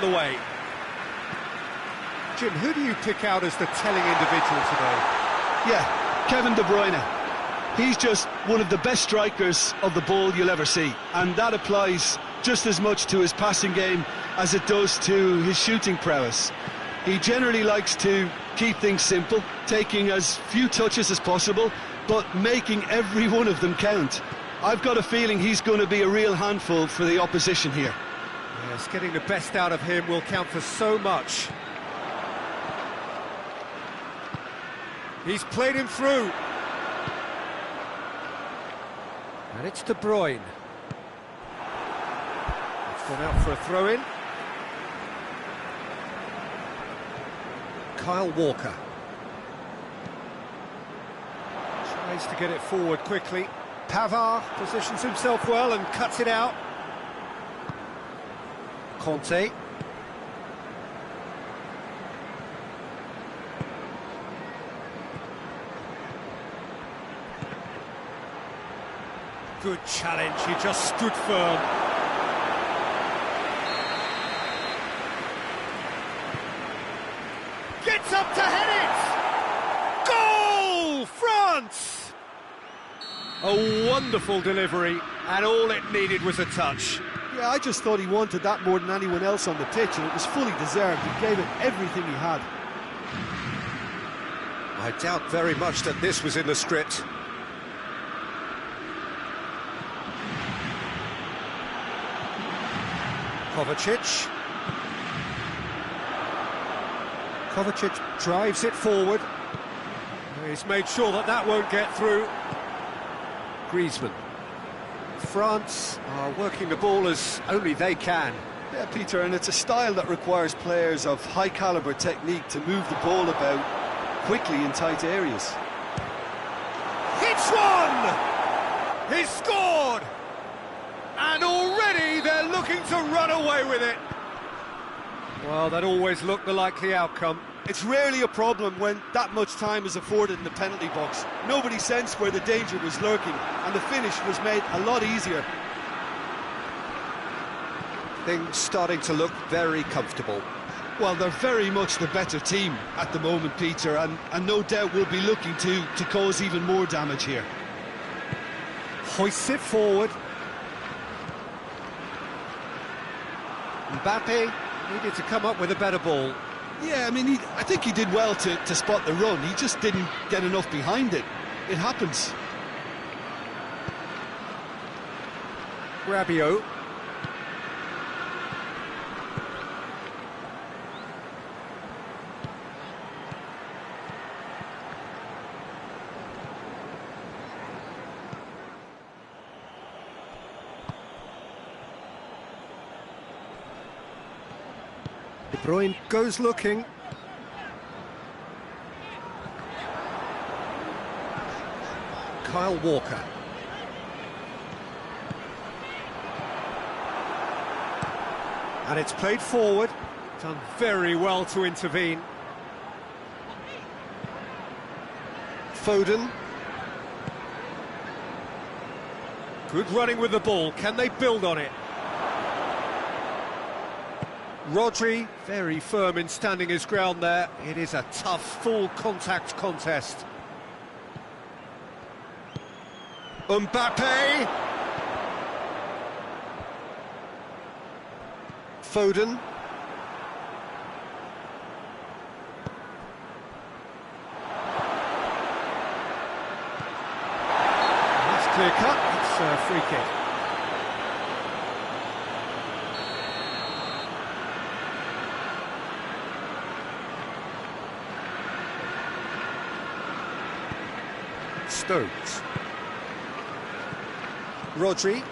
the way. Jim, who do you pick out as the telling individual today? Yeah, Kevin De Bruyne. He's just one of the best strikers of the ball you'll ever see, and that applies just as much to his passing game as it does to his shooting prowess. He generally likes to keep things simple, taking as few touches as possible, but making every one of them count. I've got a feeling he's going to be a real handful for the opposition here. Yes, getting the best out of him will count for so much. He's played him through. And it's De Bruyne. It's gone out for a throw-in. Kyle Walker. Tries to get it forward quickly. Pavard positions himself well and cuts it out. Conte. Good challenge, he just stood firm. Gets up to head it! Goal! France! A wonderful delivery, and all it needed was a touch. Yeah, I just thought he wanted that more than anyone else on the pitch, and it was fully deserved. He gave it everything he had. I doubt very much that this was in the script. Kovacic. Kovacic drives it forward. He's made sure that that won't get through. Griezmann. France are working the ball as only they can. Yeah, Peter, and it's a style that requires players of high-caliber technique to move the ball about quickly in tight areas. Hits one! He's scored! And already they're looking to run away with it. Well, that always looked the likely outcome. It's rarely a problem when that much time is afforded in the penalty box. Nobody sensed where the danger was lurking, and the finish was made a lot easier. Things starting to look very comfortable. Well, they're very much the better team at the moment, Peter, and no doubt will be looking to cause even more damage here. Hoists it forward. Mbappe needed to come up with a better ball. Yeah, I mean, I think he did well to spot the run. He just didn't get enough behind it. It happens. Rabiot. De Bruyne goes looking. Kyle Walker. And it's played forward. Done very well to intervene. Foden. Good running with the ball. Can they build on it? Rodri, very firm in standing his ground there. It is a tough, full-contact contest. Mbappe! Foden. That's clear cut. It's a free kick. Stones. Rodri.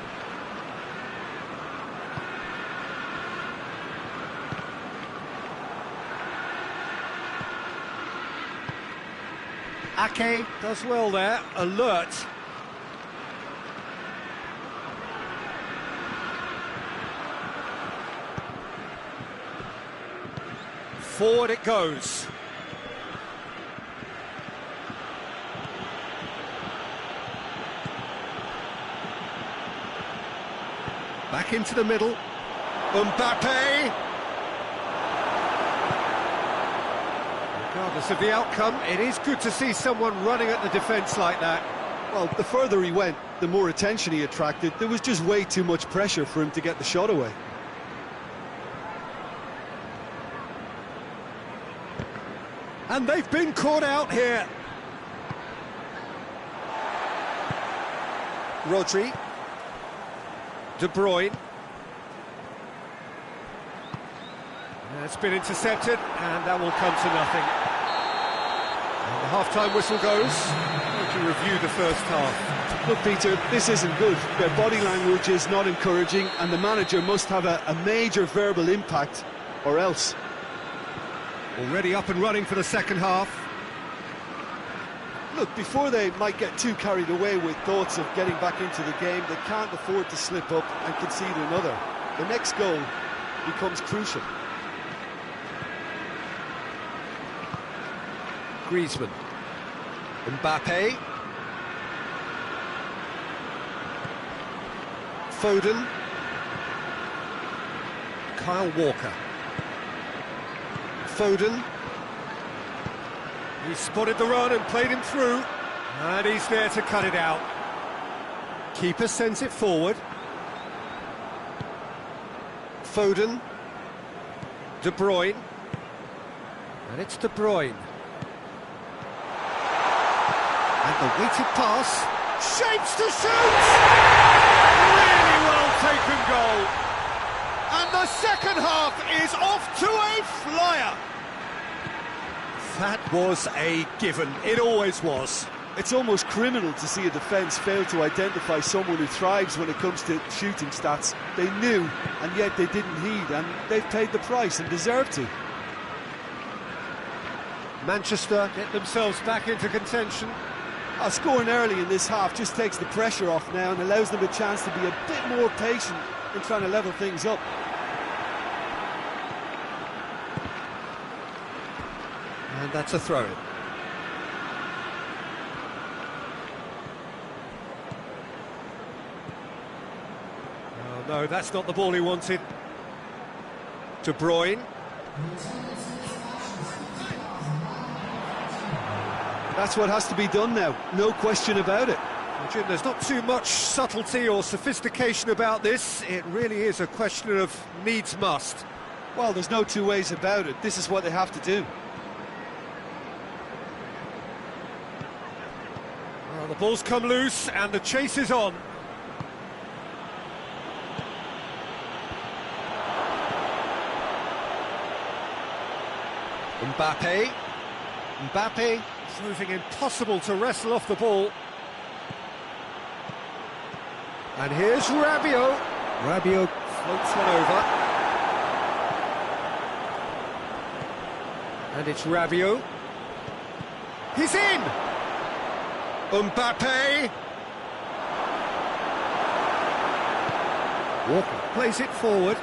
Ake does well there, alert. Forward it goes. Back into the middle. Mbappe. Regardless of the outcome, it is good to see someone running at the defence like that. Well, the further he went, the more attention he attracted. There was just way too much pressure for him to get the shot away. And they've been caught out here. Rodri. De Bruyne. It's been intercepted, and that will come to nothing. And the half-time whistle goes. To review the first half. Look, Peter, this isn't good. Their body language is not encouraging, and the manager must have a major verbal impact, or else. Already up and running for the second half. Look, before they might get too carried away with thoughts of getting back into the game, they can't afford to slip up and concede another. The next goal becomes crucial. Griezmann. Mbappe. Foden. Kyle Walker. Foden. He spotted the run and played him through. And he's there to cut it out. Keeper sends it forward. Foden. De Bruyne. And it's De Bruyne. And the weighted pass, shapes to shoot! Really well taken goal. And the second half is off to a flyer. That was a given, it always was. It's almost criminal to see a defence fail to identify someone who thrives when it comes to shooting stats. They knew, and yet they didn't heed, and they've paid the price and deserve to. Manchester get themselves back into contention. Scoring early in this half just takes the pressure off now and allows them a chance to be a bit more patient in trying to level things up. And that's a throw-in. Oh, no, that's not the ball he wanted. De Bruyne. That's what has to be done now, no question about it. Well, Jim, there's not too much subtlety or sophistication about this. It really is a question of needs must. Well, there's no two ways about it. This is what they have to do. Well, the ball's come loose and the chase is on. Mbappe. Mbappe proving impossible to wrestle off the ball. And here's Rabiot. Rabiot floats one over. And it's Rabiot. He's in! Mbappe! Walker plays it forward.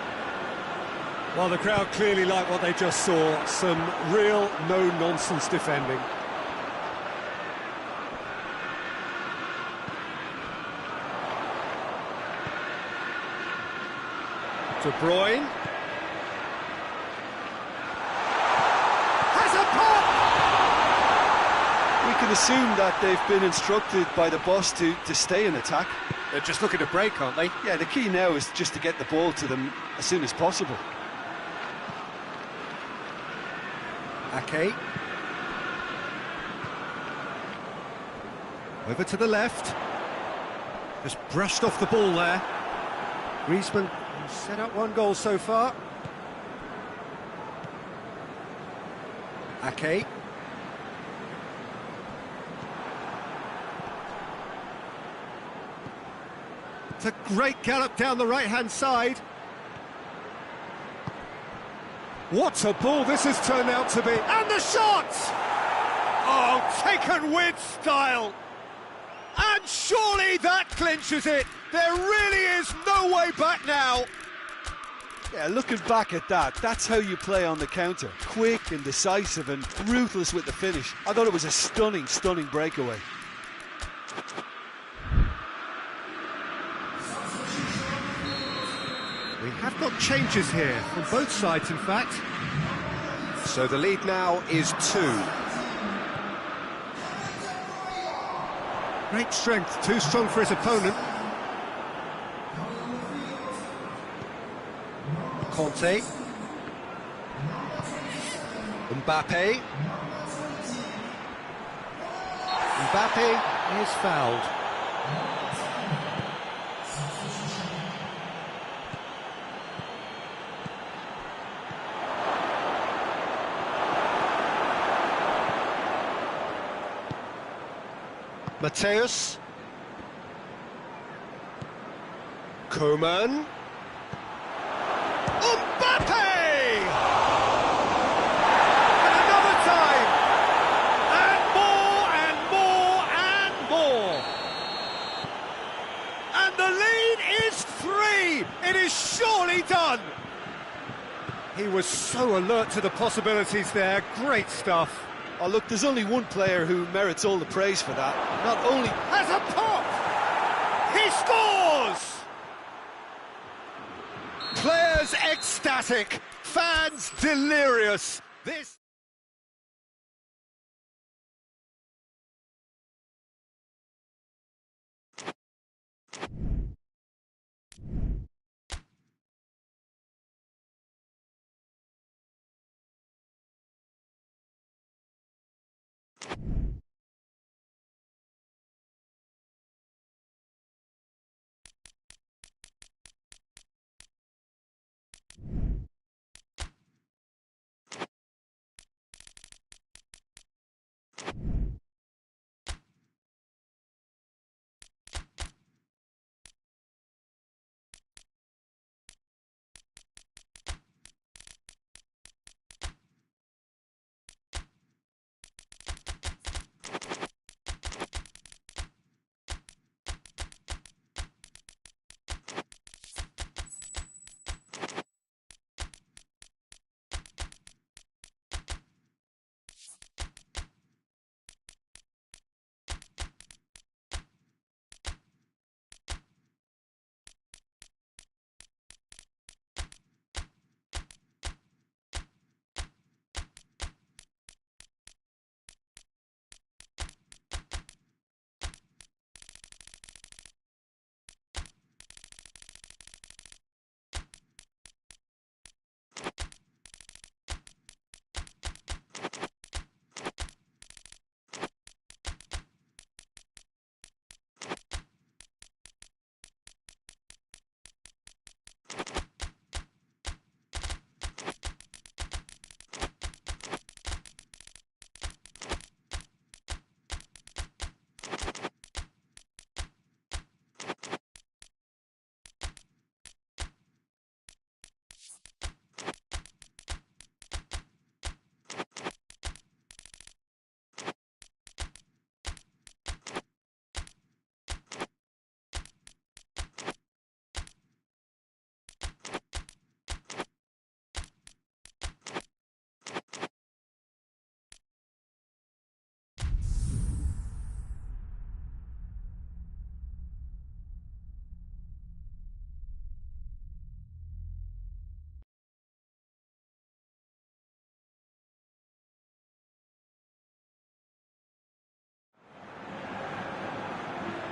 Well, the crowd clearly like what they just saw. Some real no-nonsense defending. De Bruyne. Has a pop! We can assume that they've been instructed by the boss to stay in attack. They're just looking to break, aren't they? Yeah, the key now is just to get the ball to them as soon as possible. Ake. Over to the left. Just brushed off the ball there. Griezmann set up one goal so far. Ake. It's a great gallop down the right-hand side. What a ball this has turned out to be. And the shot! Oh, taken with style. And surely that clinches it. There really is no way back now. Yeah, looking back at that, that's how you play on the counter. Quick and decisive and ruthless with the finish. I thought it was a stunning, stunning breakaway. We have got changes here, from both sides in fact. So the lead now is 2. Great strength, too strong for his opponent. Conte. Mbappe. Mbappe is fouled. Mateus. Coman. Mbappe! And another time! And more, and more, and more! And the lead is 3! It is surely done! He was so alert to the possibilities there. Great stuff. Oh, look, there's only one player who merits all the praise for that. Not only... Has a pop! He scores! Players ecstatic, fans delirious. This...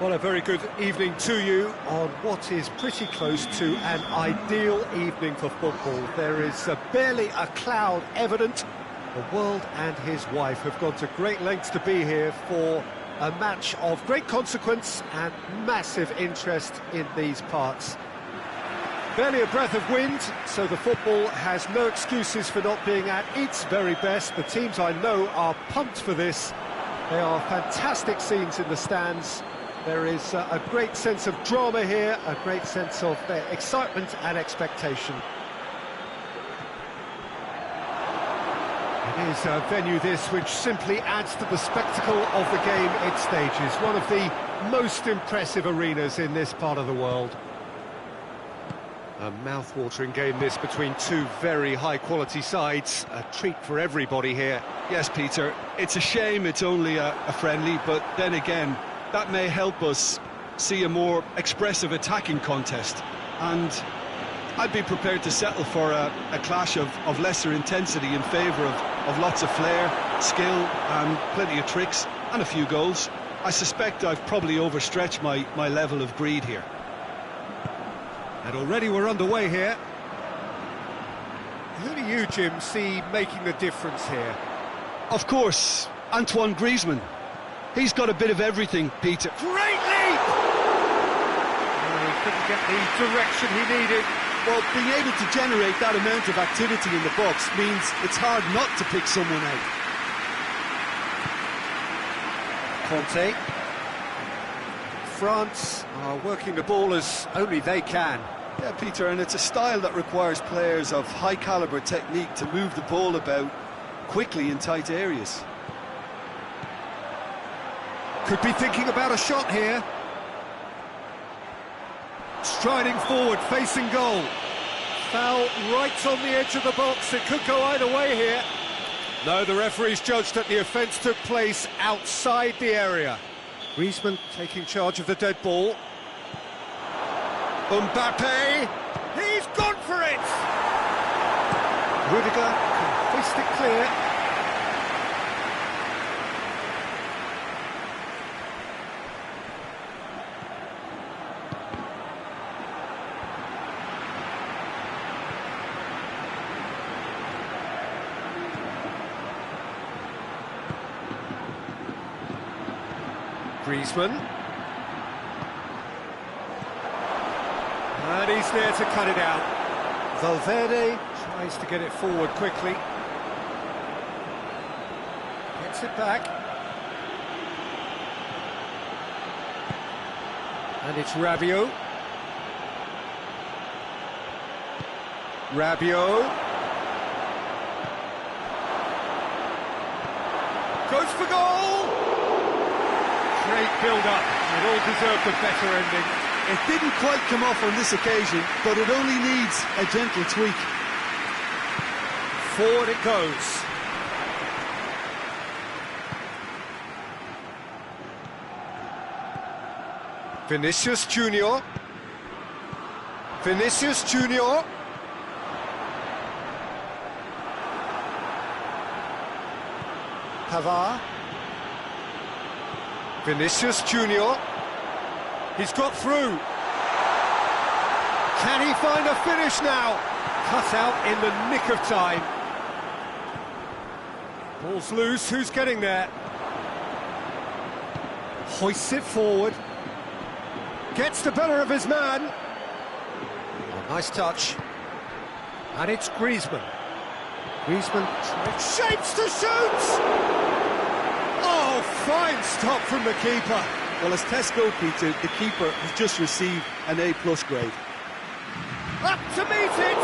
Well, a very good evening to you on what is pretty close to an ideal evening for football. There is barely a cloud evident. The world and his wife have gone to great lengths to be here for a match of great consequence and massive interest in these parts. Barely a breath of wind, so the football has no excuses for not being at its very best. The teams I know are pumped for this. They are fantastic scenes in the stands. There is a great sense of drama here, a great sense of excitement and expectation. It is a venue this which simply adds to the spectacle of the game it stages. One of the most impressive arenas in this part of the world. A mouth-watering game this between two very high-quality sides. A treat for everybody here. Yes, Peter, it's a shame it's only a friendly, but then again, that may help us see a more expressive attacking contest. And I'd be prepared to settle for a clash of lesser intensity in favour of lots of flair, skill and plenty of tricks and a few goals. I suspect I've probably overstretched my level of greed here. And already we're underway here. Who do you, Jim, see making the difference here? Of course, Antoine Griezmann. He's got a bit of everything, Peter. Great leap! Oh, he couldn't get the direction he needed. Well, being able to generate that amount of activity in the box means it's hard not to pick someone out. Conte. France are working the ball as only they can. Yeah, Peter, and it's a style that requires players of high-caliber technique to move the ball about quickly in tight areas. Could be thinking about a shot here. Striding forward, facing goal. Foul right on the edge of the box. It could go either way here. No, the referee's judged that the offence took place outside the area. Griezmann taking charge of the dead ball. Mbappe, he's gone for it! Rudiger can fist it clear. Griezmann. And he's there to cut it out. Valverde tries to get it forward quickly. Gets it back. And it's Rabiot. Rabiot. Goes for goal! Great build-up. It all deserved a better ending. It didn't quite come off on this occasion, but it only needs a gentle tweak. Forward it goes. Vinicius Junior. Vinicius Junior. Pavard. Vinicius Junior. He's got through. Can he find a finish now? Cut out in the nick of time. Ball's loose, who's getting there? Hoists it forward. Gets the better of his man. Oh, nice touch. And it's Griezmann. Griezmann shapes to shoot! Oh, fine stop from the keeper. Well, as tests go, Peter, the keeper has just received an A+ grade. Up to meet it!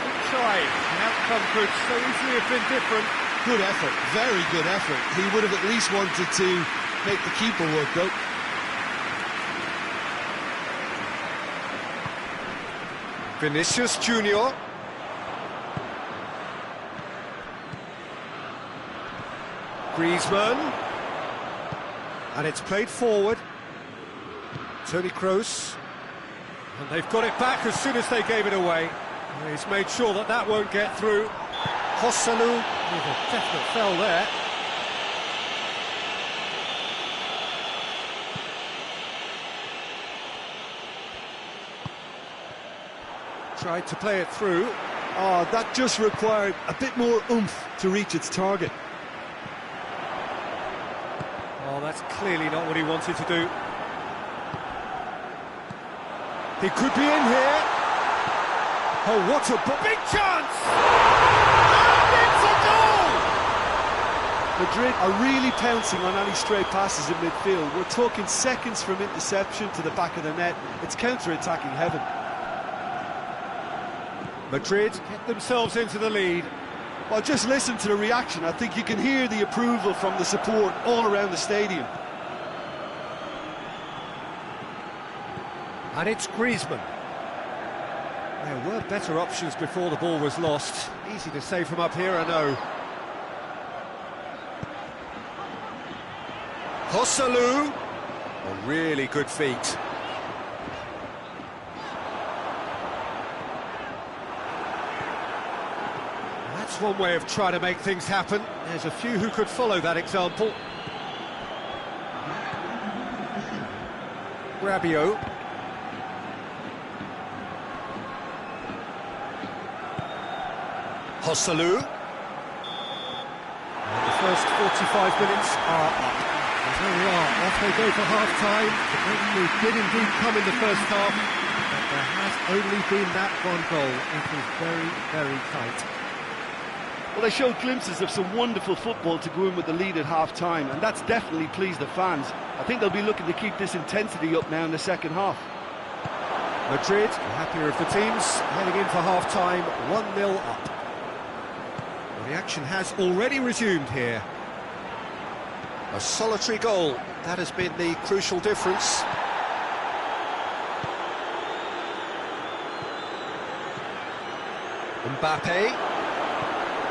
Good try. The outcome could so easily have been different. Good effort, very good effort. He would have at least wanted to make the keeper work, though. Vinicius Junior. Griezmann. And it's played forward. Toni Kroos. And they've got it back as soon as they gave it away. He's made sure that that won't get through. Joselu with a definite foul there. Tried to play it through. Oh, that just required a bit more oomph to reach its target. Oh, that's clearly not what he wanted to do. He could be in here. Oh, what a big chance! And it's a goal! Madrid are really pouncing on any stray passes in midfield. We're talking seconds from interception to the back of the net. It's counter-attacking heaven. Madrid get themselves into the lead. Well, just listen to the reaction. I think you can hear the approval from the support all around the stadium. And it's Griezmann. There were better options before the ball was lost. Easy to say from up here, I know. Joselu. Oh, really good feet. That's one way of trying to make things happen. There's a few who could follow that example. Rabiot. Joselu. And the first 45 minutes are up. And there we are, off they go for half-time. The breakthrough did indeed come in the first half, but there has only been that one goal. It was very, very tight. Well, they showed glimpses of some wonderful football to go in with the lead at half-time, and that's definitely pleased the fans. I think they'll be looking to keep this intensity up now in the second half. Madrid, the happier of the teams, heading in for half-time, 1-0 up. Well, the action has already resumed here. A solitary goal, that has been the crucial difference. Mbappe.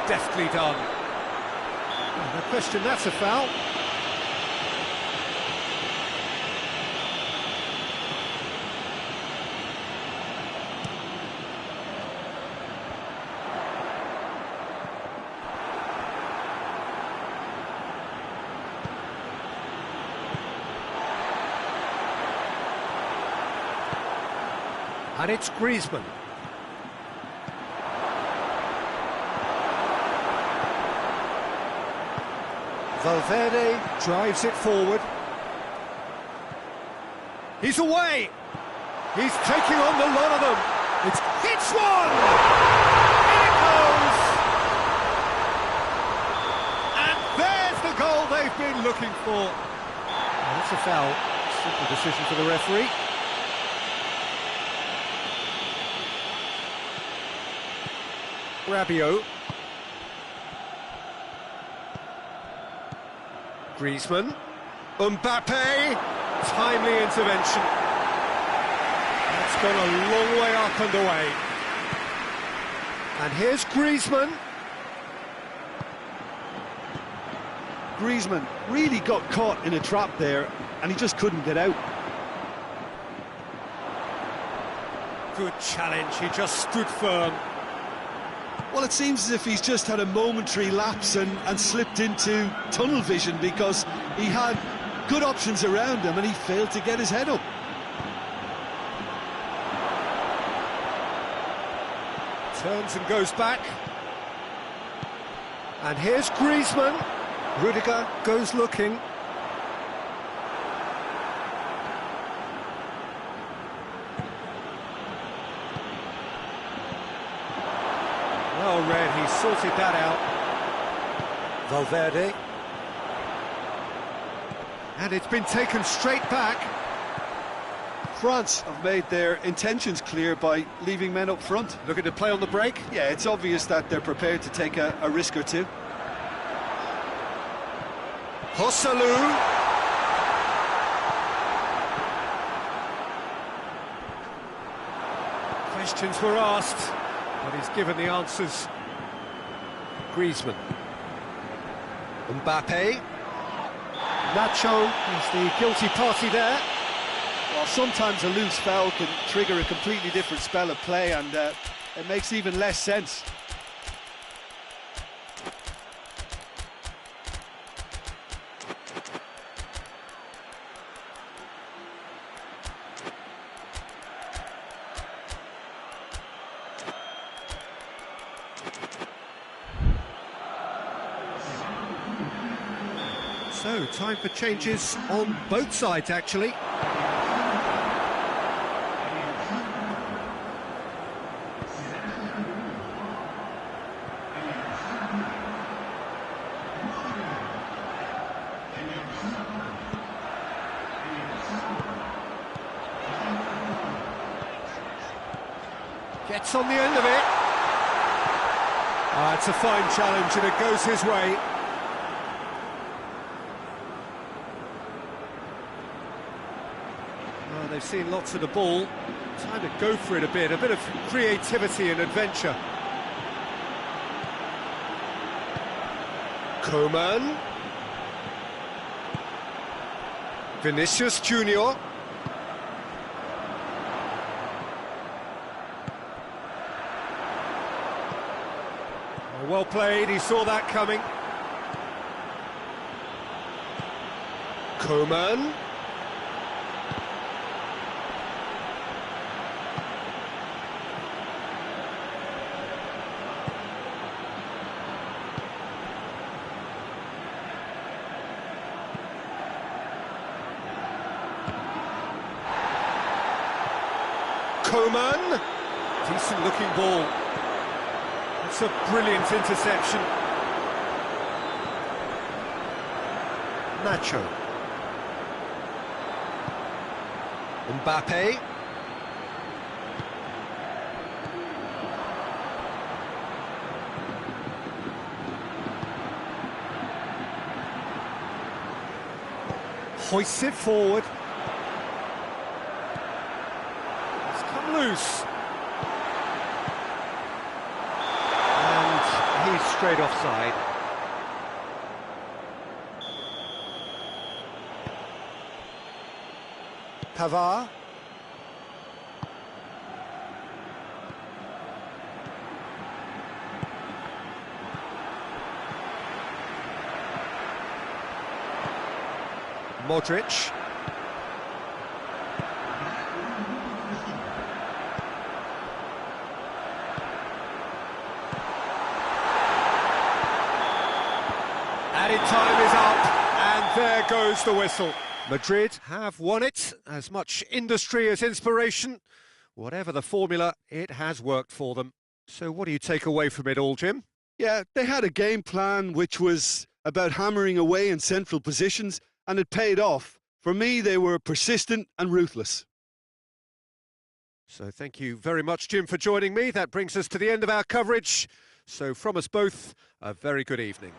Deftly done. No question, that's a foul. And it's Griezmann. Valverde drives it forward. He's away! He's taking on the lot of them. Hits one! In it goes! And there's the goal they've been looking for. Well, that's a foul. Simple decision for the referee. Rabiot. Griezmann. Mbappe. Timely intervention. That's gone a long way up and away. And here's Griezmann. Griezmann really got caught in a trap there, and he just couldn't get out. Good challenge, he just stood firm. Well, it seems as if he's just had a momentary lapse and slipped into tunnel vision, because he had good options around him and he failed to get his head up. Turns and goes back. And here's Griezmann. Rudiger goes looking. Well read, he sorted that out. Valverde. And it's been taken straight back. France have made their intentions clear by leaving men up front. Looking to play on the break. Yeah, it's obvious that they're prepared to take a risk or two. Joselu. Questions were asked, but he's given the answers. Griezmann. Mbappe. Nacho is the guilty party there. Well, sometimes a loose foul can trigger a completely different spell of play, and it makes even less sense. So, time for changes on both sides, actually. Gets on the end of it. It's a fine challenge and it goes his way. They've seen lots of the ball. Time to go for it a bit of creativity and adventure. Coman. Vinicius Junior. Well played, he saw that coming. Coman. Coman. Decent looking ball. It's a brilliant interception. Nacho. Mbappe. Hoists it forward. It's come loose. And he's straight offside. Pavard. Modric. Added time is up, and there goes the whistle. Madrid have won it. As much industry as inspiration. Whatever the formula, it has worked for them. So what do you take away from it all, Jim? Yeah, they had a game plan which was about hammering away in central positions, and it paid off. For me, they were persistent and ruthless. So thank you very much, Jim, for joining me. That brings us to the end of our coverage. So from us both, a very good evening.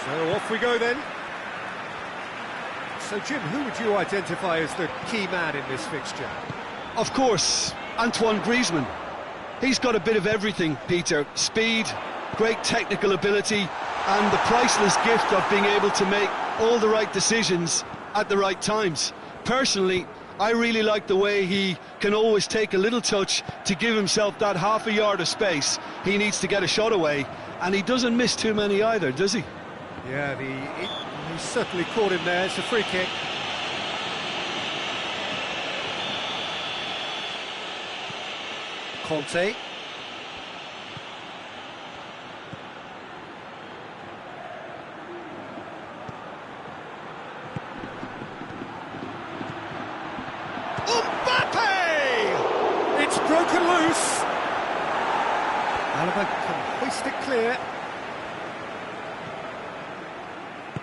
So off we go then. So Jim, who would you identify as the key man in this fixture? Of course, Antoine Griezmann. He's got a bit of everything, Peter. Speed, great technical ability, and the priceless gift of being able to make all the right decisions at the right times. Personally, I really like the way he can always take a little touch to give himself that half a yard of space he needs to get a shot away, and he doesn't miss too many either, does he? Yeah, he certainly caught him there. It's a free kick. Conte. Mbappe! It's broken loose. Alaba can hoist it clear.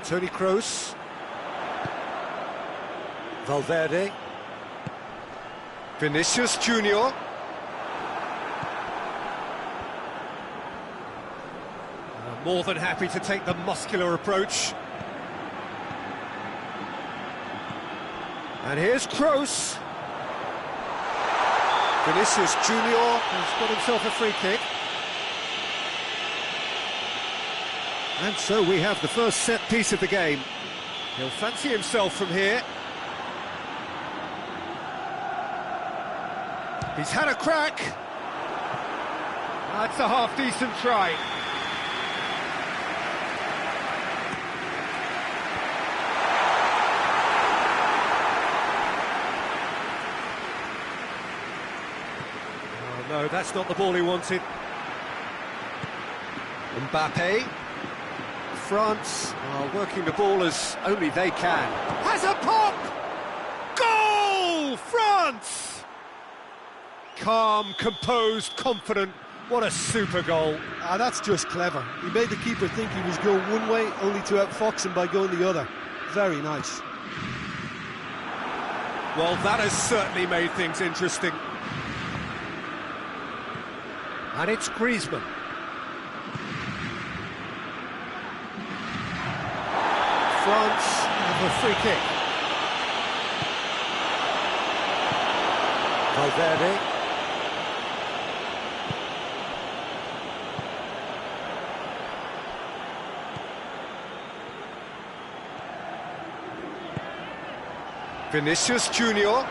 Toni Kroos. Valverde. Vinicius Junior. More than happy to take the muscular approach. And here's Kroos. Vinicius Junior has got himself a free kick. And so we have the first set piece of the game. He'll fancy himself from here. He's had a crack. That's a half-decent try. Oh no, that's not the ball he wanted. Mbappe. France are working the ball as only they can. Has a pop! Goal! France! Calm, composed, confident. What a super goal. That's just clever. He made the keeper think he was going one way, only to outfox him by going the other. Very nice. Well, that has certainly made things interesting. And it's Griezmann. France have a free kick. Valverde. Vinicius Junior.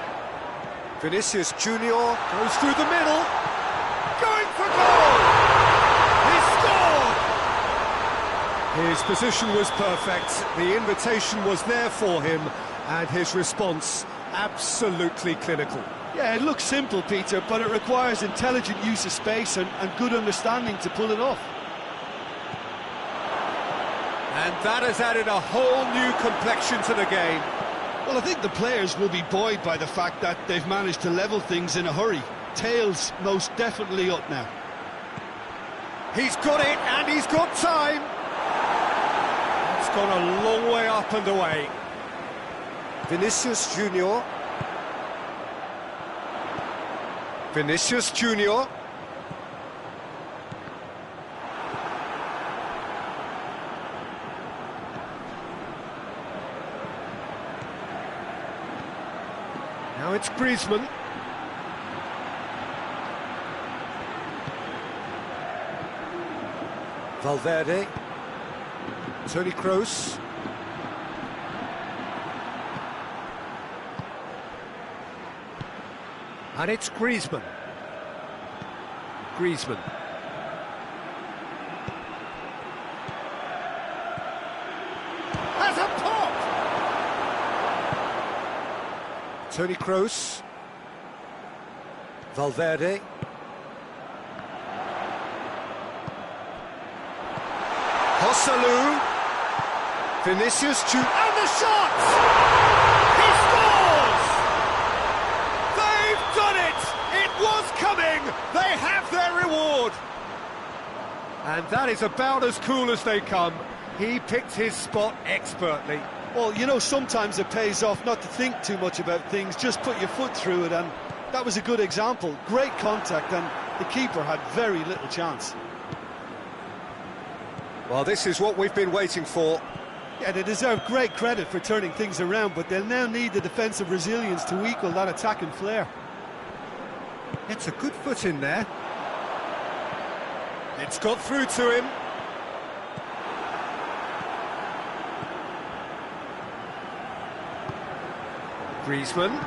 Vinicius Junior goes through the middle. Going for goal! He scored! His position was perfect. The invitation was there for him, and his response absolutely clinical. Yeah, it looks simple, Peter, but it requires intelligent use of space and good understanding to pull it off. And that has added a whole new complexion to the game. Well, I think the players will be buoyed by the fact that they've managed to level things in a hurry. Tails most definitely up now. He's got it, and he's got time. It's gone a long way up and away. Vinicius Junior. Vinicius Junior. Now it's Griezmann. Valverde. Toni Kroos. And it's Griezmann. Griezmann. Has a pop! Toni Kroos. Valverde. Joselu. Vinicius Junior. And the shot! He scores! They've done it! It was coming! They have their reward! And that is about as cool as they come. He picked his spot expertly. Well, you know, sometimes it pays off not to think too much about things, just put your foot through it, and that was a good example. Great contact, and the keeper had very little chance. Well, this is what we've been waiting for. Yeah, they deserve great credit for turning things around, but they'll now need the defensive resilience to equal that attacking flair. It's a good foot in there. It's got through to him. Griezmann.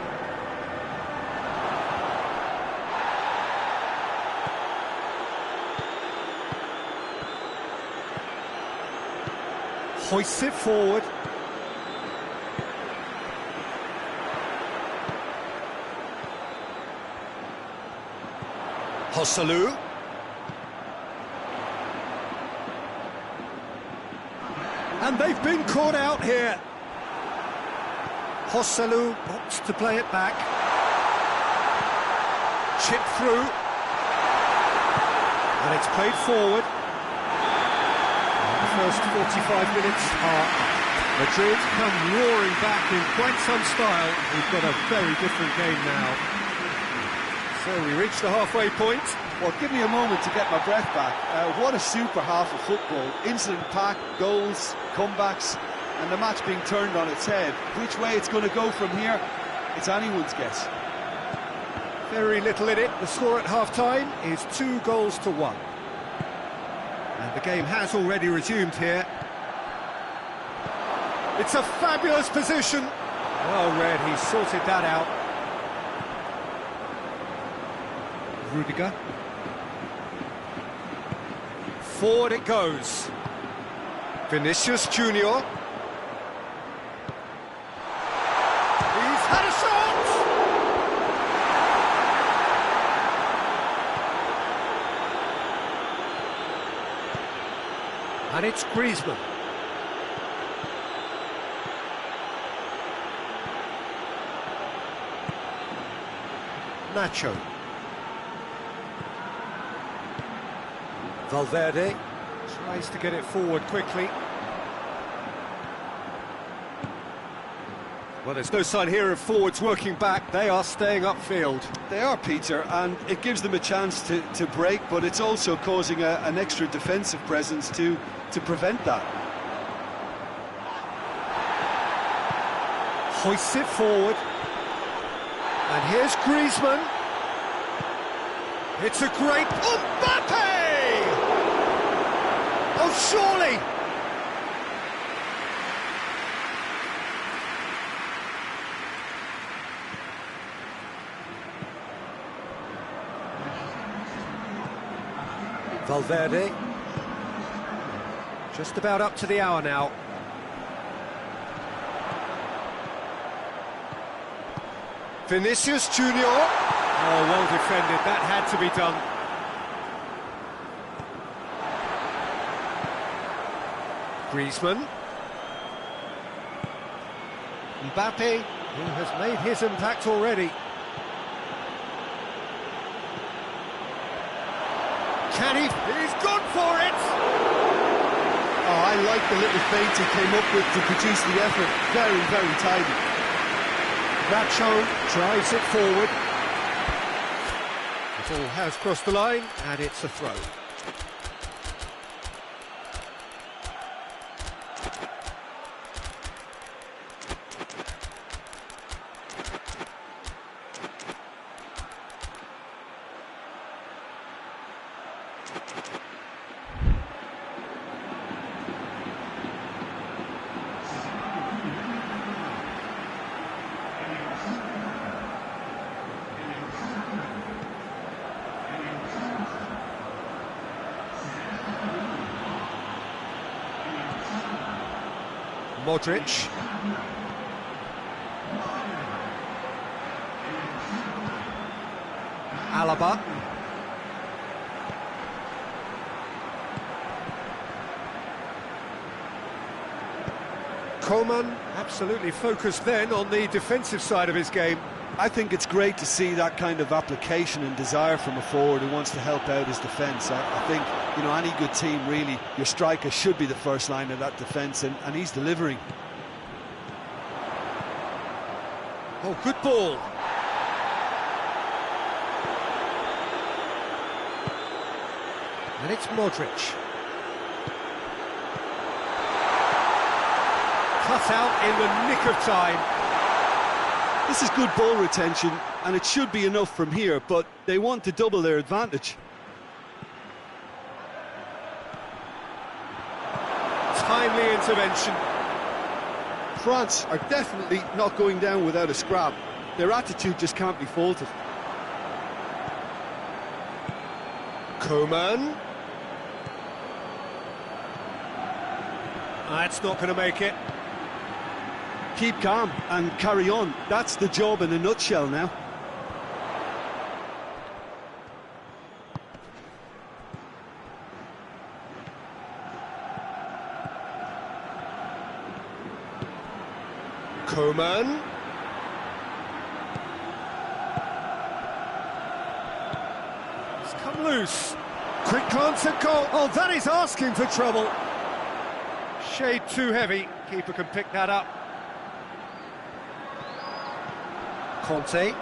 Hoists it forward. Joselu. And they've been caught out here. Joselu opts to play it back. Chip through. And it's played forward. The first 45 minutes are up. Madrid come roaring back in quite some style. We've got a very different game now. So we reach the halfway point. Well, give me a moment to get my breath back. What a super half of football. Incident-packed, goals, comebacks, and the match being turned on its head. Which way it's going to go from here, it's anyone's guess. Very little in it. The score at half-time is 2-1. And the game has already resumed here. It's a fabulous position. Well read, he sorted that out. Rudiger. Forward it goes. Vinicius Junior. He's had a shot! And it's Griezmann. Nacho. Valverde tries to get it forward quickly. Well, there's no sign here of forwards working back. They are staying upfield. They are, Peter, and it gives them a chance to break, but it's also causing an extra defensive presence to prevent that. Hoists it forward. And here's Griezmann. It's a great... Mbappe! Oh, surely! Valverde. Just about up to the hour now. Vinicius Junior. Oh, well defended. That had to be done. Griezmann. Mbappe, who has made his impact already. Can he? He's gone for it! Oh, I like the little feint he came up with to produce the effort. Very, very tidy. Nacho drives it forward. The ball has crossed the line, and it's a throw. Modric. Alaba. Coman absolutely focused then on the defensive side of his game. I think it's great to see that kind of application and desire from a forward who wants to help out his defence. I think, you know, any good team, really, your striker should be the first line of that defence, and he's delivering. Oh, good ball. And it's Modric. Cut out in the nick of time. This is good ball retention, and it should be enough from here, but they want to double their advantage. Timely intervention. France are definitely not going down without a scrap. Their attitude just can't be faulted. Coman. That's not going to make it. Keep calm and carry on. That's the job in a nutshell now. Coman. It's come loose. Quick glance at goal. Oh, that is asking for trouble. Shade too heavy. Keeper can pick that up. Conte.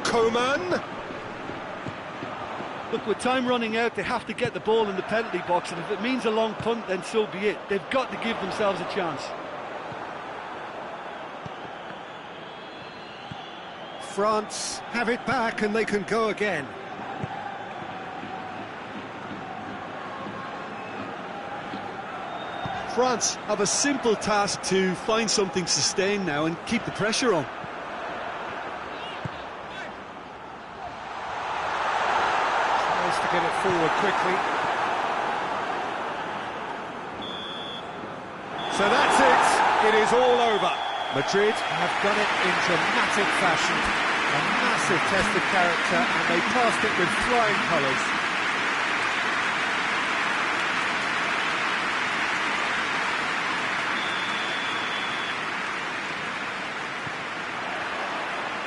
Coman. Look, with time running out, they have to get the ball in the penalty box, and if it means a long punt, then so be it. They've got to give themselves a chance. France have it back and they can go again. France have a simple task to find something sustained now and keep the pressure on. Tries to get it forward quickly. So that's it. It is all over. Madrid have done it in dramatic fashion. A massive test of character, and they passed it with flying colours.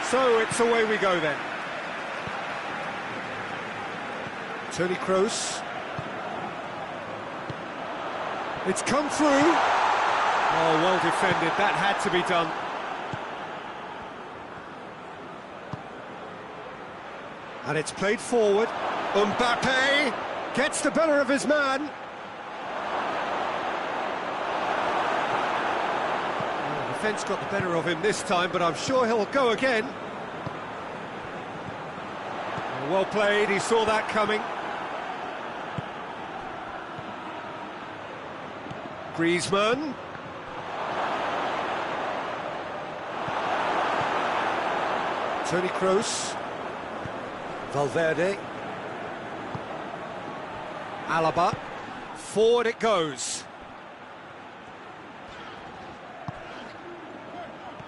So it's away we go then. Toni Kroos. It's come through. Oh, well defended. That had to be done. And it's played forward. Mbappe gets the better of his man. Well, the defence got the better of him this time, but I'm sure he'll go again. Well played, he saw that coming. Griezmann. Toni Kroos. Valverde. Alaba. Forward it goes.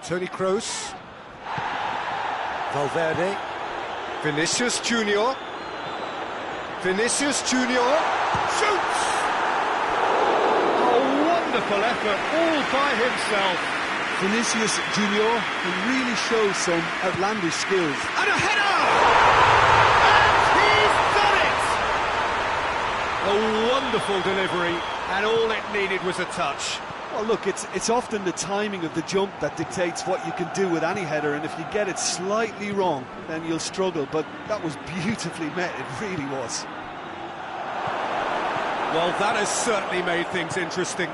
Toni Kroos. Valverde. Vinicius Junior. Vinicius Junior shoots! A wonderful effort, all by himself. Vinicius Junior can really show some outlandish skills. And a header! And he's done it! A wonderful delivery, and all it needed was a touch. Well, look, it's often the timing of the jump that dictates what you can do with any header, and if you get it slightly wrong, then you'll struggle, but that was beautifully met, it really was. Well, that has certainly made things interesting.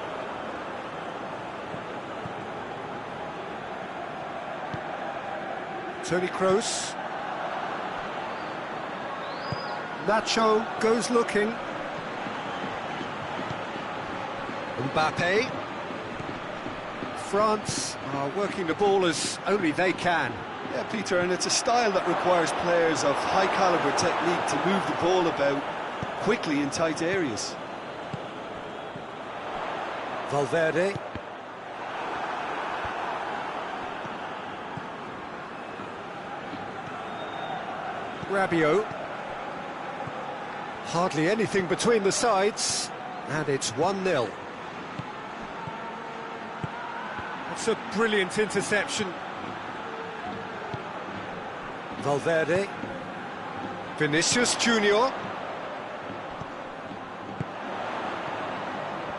Toni Kroos. Nacho goes looking. Mbappe. France are working the ball as only they can. Yeah, Peter, and it's a style that requires players of high-caliber technique to move the ball about quickly in tight areas. Valverde. Rabiot. Hardly anything between the sides, and it's 1-0. That's a brilliant interception. Valverde. Vinicius Junior.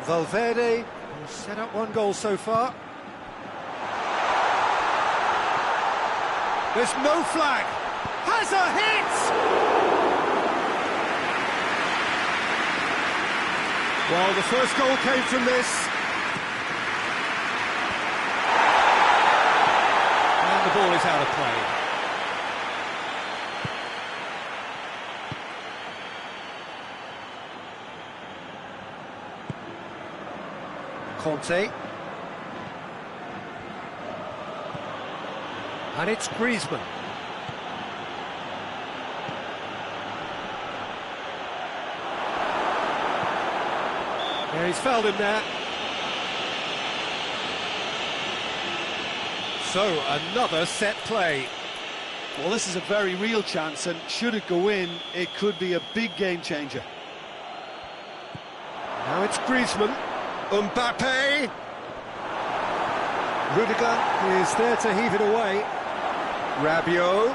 Valverde has set up one goal so far. There's no flag. Has a hit! Well, the first goal came from this. And the ball is out of play. Conte. And it's Griezmann. Yeah, he's fouled him there. So, another set play. Well, this is a very real chance, and should it go in, it could be a big game changer. Now it's Griezmann. Mbappe. Rudiger is there to heave it away. Rabiot.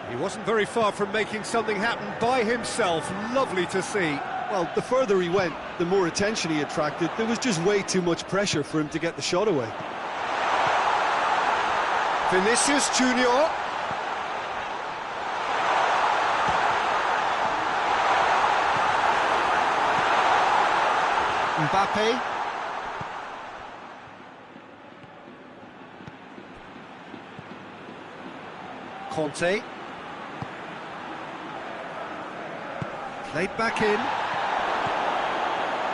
He wasn't very far from making something happen by himself. Lovely to see. Well, the further he went, the more attention he attracted. There was just way too much pressure for him to get the shot away. Vinicius Junior. Mbappe. Conte. Played back in.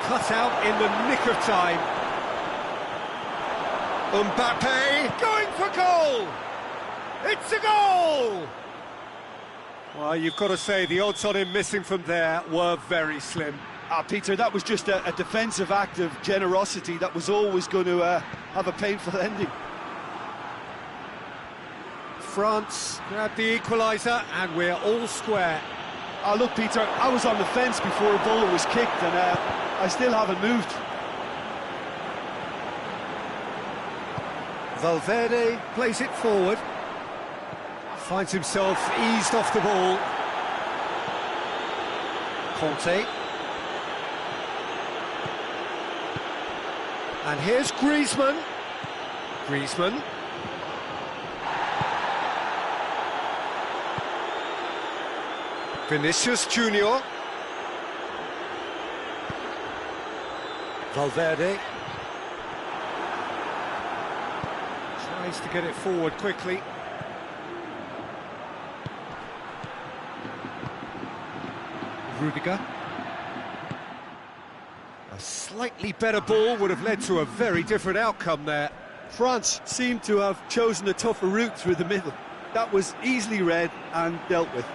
Cut out in the nick of time. Mbappe going for goal! It's a goal! Well, you've got to say the odds on him missing from there were very slim. Peter, that was just a defensive act of generosity that was always going to have a painful ending. France grabbed the equaliser and we're all square. Look, Peter, I was on the fence before a ball was kicked and I still haven't moved. Valverde plays it forward. Finds himself eased off the ball. Conte. And here's Griezmann. Griezmann. Vinicius Junior. Valverde. Tries to get it forward quickly. Rudiger. A slightly better ball would have led to a very different outcome there. France seemed to have chosen a tougher route through the middle. That was easily read and dealt with.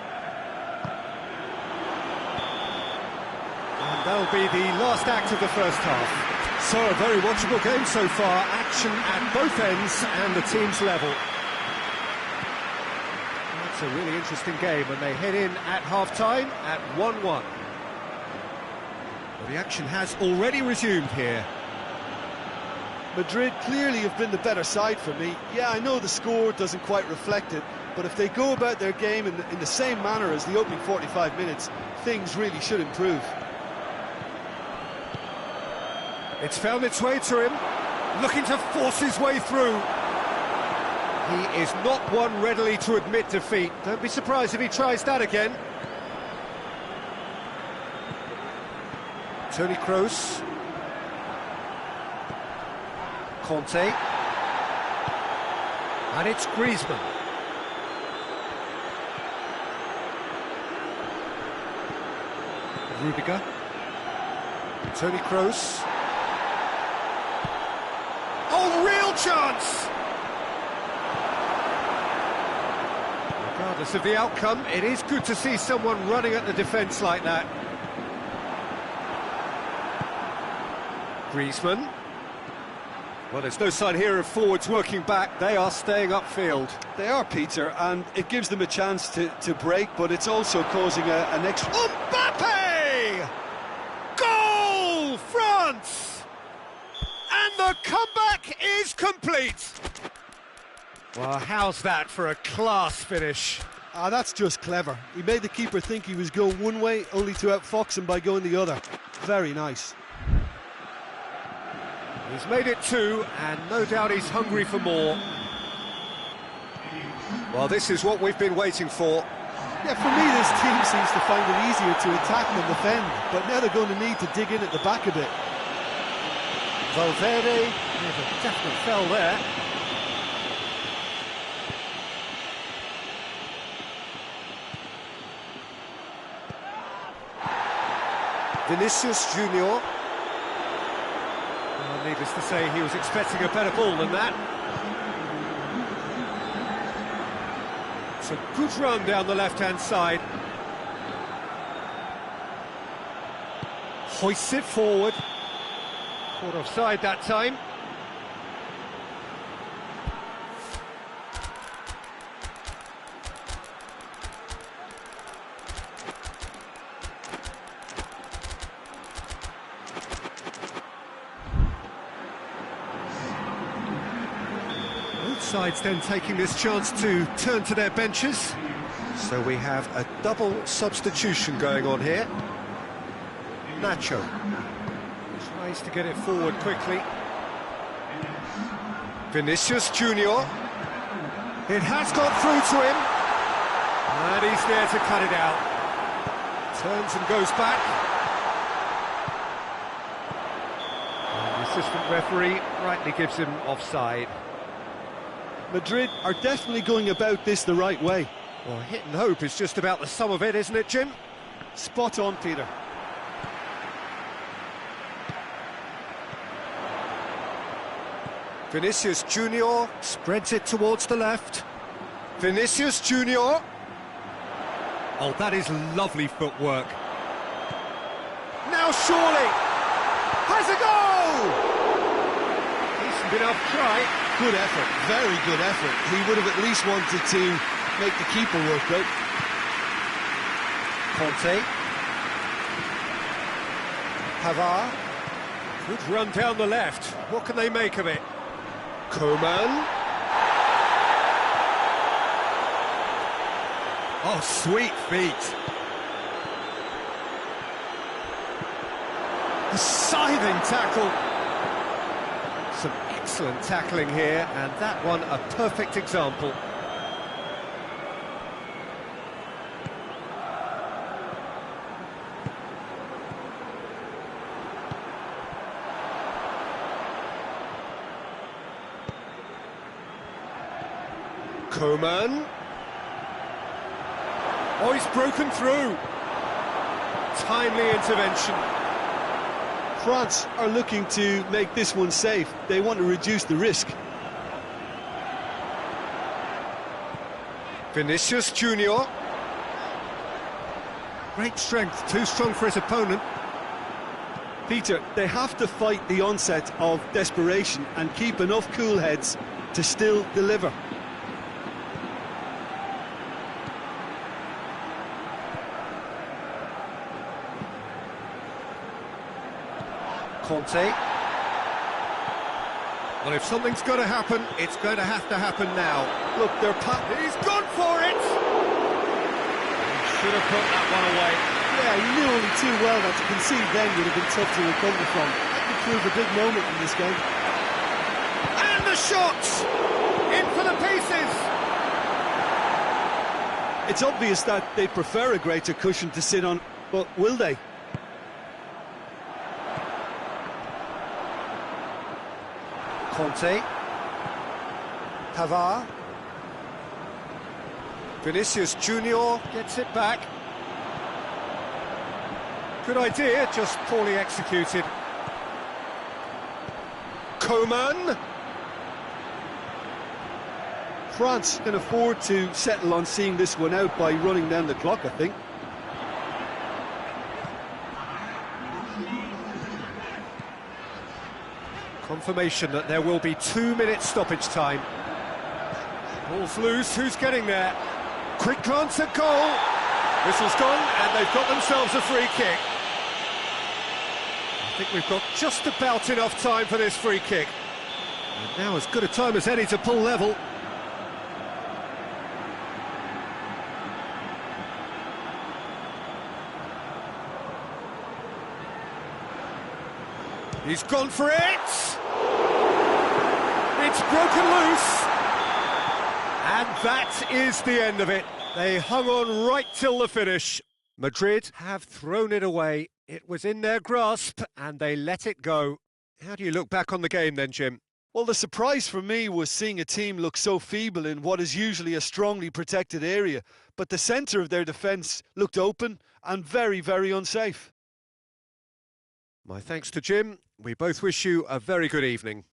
And that'll be the last act of the first half. So a very watchable game so far, action at both ends and the team's level. It's a really interesting game and they head in at half-time at 1-1. Well, the action has already resumed here. Madrid clearly have been the better side for me. Yeah, I know the score doesn't quite reflect it, but if they go about their game in the same manner as the opening 45 minutes, things really should improve. It's found its way to him, looking to force his way through. He is not one readily to admit defeat. Don't be surprised if he tries that again. Toni Kroos. Conte. And it's Griezmann. Rudiger. Toni Kroos. Oh, real chance! Regardless of the outcome, it is good to see someone running at the defence like that. Griezmann. Well, there's no sign here of forwards working back. They are staying upfield. They are, Peter, and it gives them a chance to break, but it's also causing an extra... Mbappe! Goal! France! And the comeback is complete! Well, how's that for a class finish? That's just clever. He made the keeper think he was going one way, only to outfox him by going the other. Very nice. He's made it two, and no doubt he's hungry for more. Well, this is what we've been waiting for. Yeah, for me, this team seems to find it easier to attack than defend, but now they're going to need to dig in at the back a bit. Valverde, there's a definite foul there. Vinicius Junior. Well, needless to say, he was expecting a better ball than that. It's a good run down the left-hand side. Hoists it forward. Caught offside that time. Both sides then taking this chance to turn to their benches. So we have a double substitution going on here. Nacho tries to get it forward quickly. Vinicius Junior. It has got through to him. And he's there to cut it out. Turns and goes back. And the assistant referee rightly gives him offside. Madrid are definitely going about this the right way. Well, hit and hope is just about the sum of it, isn't it, Jim? Spot on, Peter. Vinicius Junior spreads it towards the left. Vinicius Junior. Oh, that is lovely footwork. Now surely has a goal! Decent enough try. Good effort, very good effort. He would have at least wanted to make the keeper work out. Conte. Pavard. Good run down the left. What can they make of it? Coman. Oh, sweet feet. A scything tackle. Some excellent tackling here, and that one a perfect example. Coman. Oh, he's broken through. Timely intervention. France are looking to make this one safe. They want to reduce the risk. Vinicius Junior. Great strength, too strong for his opponent. Peter, they have to fight the onset of desperation and keep enough cool heads to still deliver. Conte. Well, if something's going to happen, it's going to happen now. Look, He's gone for it! He should have put that one away. Yeah, he knew only too well that to concede then would have been tough to recover from. That could prove a big moment in this game. And the shots! In for the pieces! It's obvious that they prefer a greater cushion to sit on, but will they? Conte. Pavard. Vinicius Junior gets it back. Good idea, just poorly executed. Coman. France can afford to settle on seeing this one out by running down the clock, I think. Confirmation that there will be 2 minutes stoppage time. Ball's loose, who's getting there? Quick glance at goal. Whistle's gone, and they've got themselves a free kick. I think we've got just about enough time for this free kick. And now as good a time as any to pull level. He's gone for it! It's broken loose! And that is the end of it. They hung on right till the finish. Madrid have thrown it away. It was in their grasp, and they let it go. How do you look back on the game then, Jim? Well, the surprise for me was seeing a team look so feeble in what is usually a strongly protected area. But the centre of their defence looked open and very, very unsafe. My thanks to Jim. We both wish you a very good evening.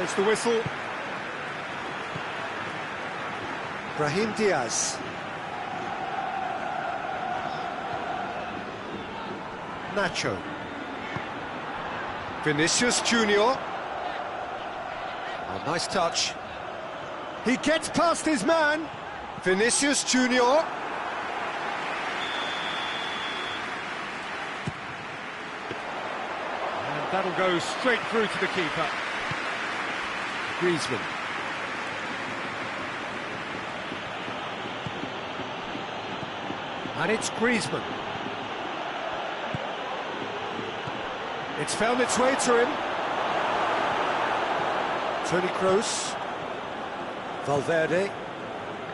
Blows the whistle. Brahim Diaz. Nacho. Vinicius Junior. Oh, nice touch. He gets past his man. Vinicius Junior. And that'll go straight through to the keeper. Griezmann. And it's Griezmann. It's found its way to him. Toni Kroos. Valverde.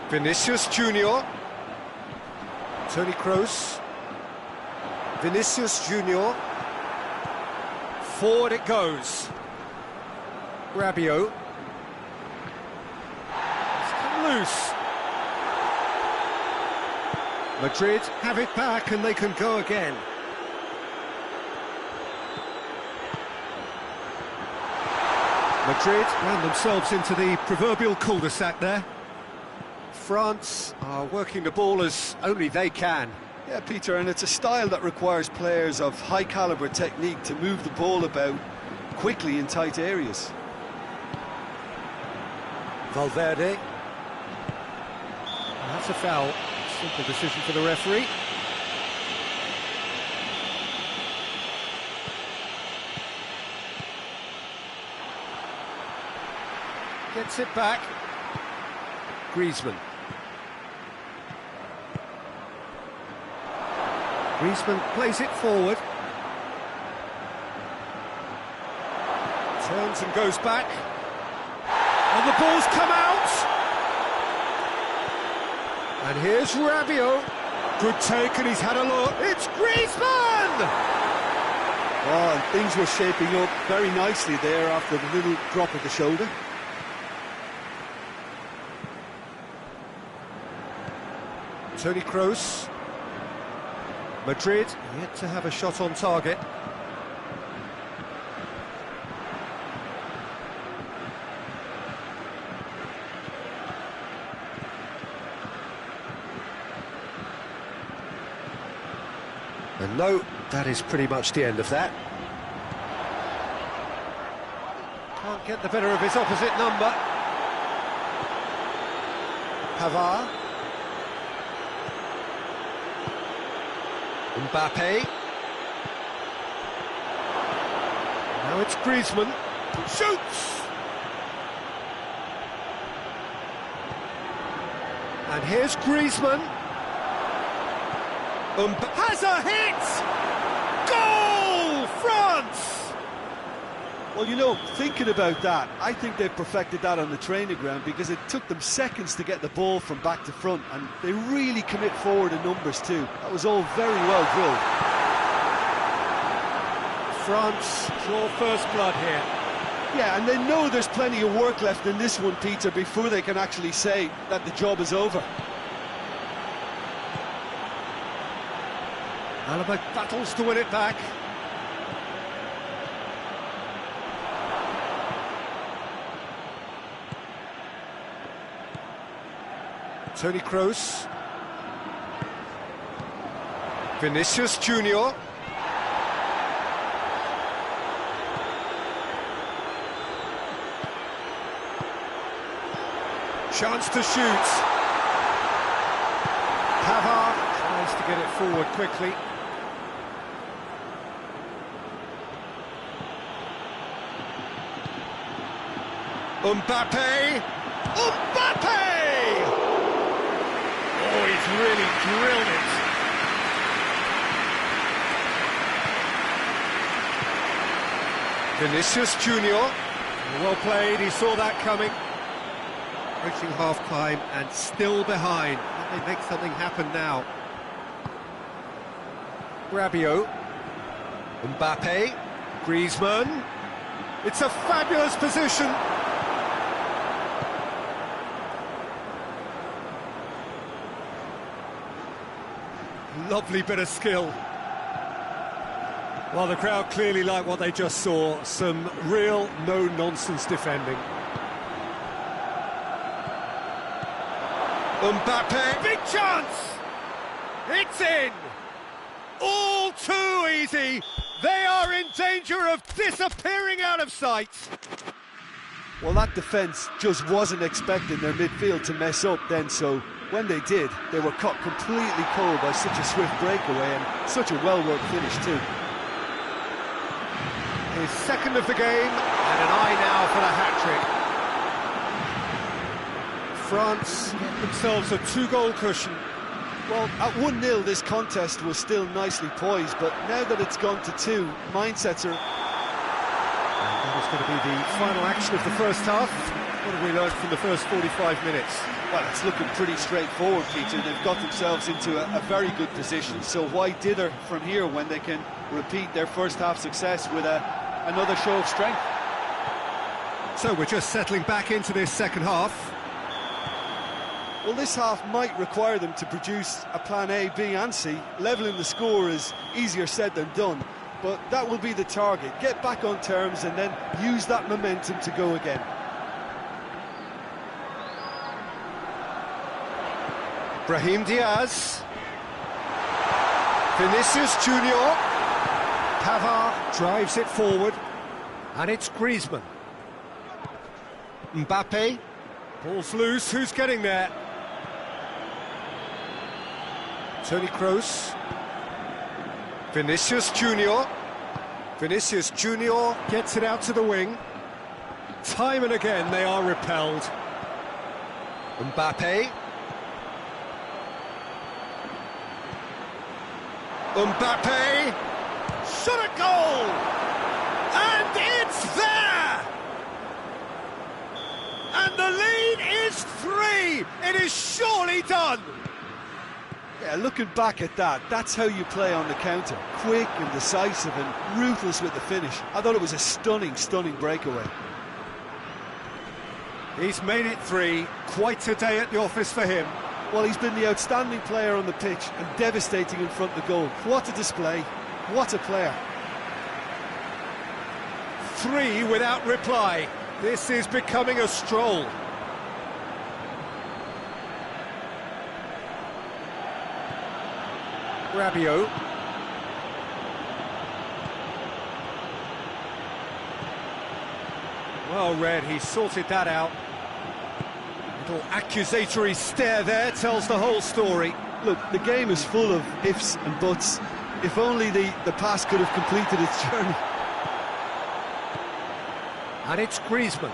Vinicius Junior. Toni Kroos. Vinicius Junior. Forward it goes. Rabiot. It's come loose. Madrid have it back and they can go again. Madrid ran themselves into the proverbial cul-de-sac there. France are working the ball as only they can. Yeah, Peter, and it's a style that requires players of high-caliber technique to move the ball about quickly in tight areas. Valverde. That's a foul. Simple decision for the referee. Gets it back. Griezmann. Griezmann plays it forward. Turns and goes back. And the ball's come out! And here's Rabiot. Good take, and he's had a look. It's Griezmann! Oh, and things were shaping up very nicely there after the little drop of the shoulder. Toni Kroos. Madrid yet to have a shot on target. And no, that is pretty much the end of that. Can't get the better of his opposite number. Pavard. Mbappe. Now it's Griezmann. Shoots! And here's Griezmann. Has a hit! Goal! France! Well, you know, thinking about that, I think they've perfected that on the training ground because it took them seconds to get the ball from back to front, and they really commit forward in numbers too. That was all very well drilled. France draw first blood here. Yeah, and they know there's plenty of work left in this one, Peter, before they can actually say that the job is over. Alaba battles to win it back. Toni Kroos. Vinicius Junior. Chance to shoot. Pavard tries to get it forward quickly. Mbappe! Mbappe! Oh, he's really drilled it. Vinicius Junior. Well played, he saw that coming. Reaching half-time and still behind. Can they make something happen now? Rabiot. Mbappe. Griezmann. It's a fabulous position. Lovely bit of skill. Well, the crowd clearly like what they just saw. Some real no-nonsense defending. Mbappe, big chance! It's in! All too easy! They are in danger of disappearing out of sight! Well, that defence just wasn't expecting their midfield to mess up then, so when they did, they were caught completely cold by such a swift breakaway and such a well-worked finish too. His second of the game, and an eye now for the hat-trick. France get themselves a 2-goal cushion. Well, at 1-0 this contest was still nicely poised, but now that it's gone to 2, mindsets are... And that is going to be the final action of the first half. What have we learned from the first 45 minutes? Well, it's looking pretty straightforward, Peter. They've got themselves into a very good position, so why dither from here when they can repeat their first half success with another show of strength? So we're just settling back into this second half. Well, this half might require them to produce a plan A, B and C. Levelling the score is easier said than done, but that will be the target. Get back on terms and then use that momentum to go again. Brahim Diaz. Vinicius Junior. Pavard drives it forward, and it's Griezmann. Mbappe. Ball's loose, who's getting there? Toni Kroos. Vinicius Junior. Vinicius Junior gets it out to the wing. Time and again they are repelled. Mbappe. Mbappe. Shot a goal! And it's there! And the lead is 3! It is surely done! Yeah, looking back at that, that's how you play on the counter. Quick and decisive and ruthless with the finish. I thought it was a stunning, stunning breakaway. He's made it 3. Quite a day at the office for him. Well, he's been the outstanding player on the pitch and devastating in front of the goal. What a display. What a player. 3 without reply. This is becoming a stroll. Rabiot. Well read, he sorted that out. Little accusatory stare there tells the whole story. Look, the game is full of ifs and buts. If only the pass could have completed its journey. And it's Griezmann.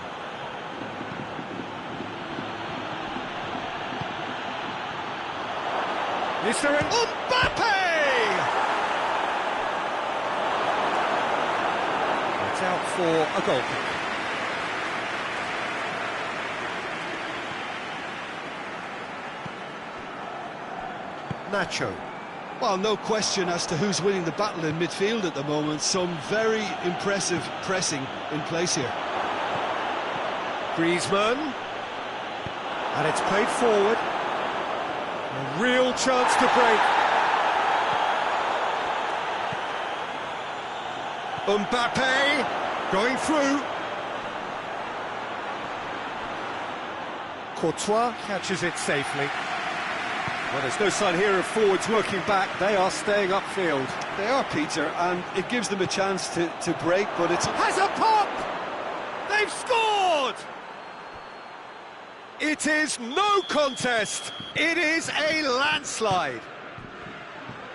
Is there an Mbappe? It's out for a goal kick. Nacho. Well, no question as to who's winning the battle in midfield at the moment. Some very impressive pressing in place here. Griezmann. And it's played forward. A real chance to break. Mbappe going through. Courtois catches it safely. Well, there's no sign here of forwards working back. They are staying upfield. They are, Peter, and it gives them a chance to break, but it's... Has a pop! They've scored! It is no contest. It is a landslide.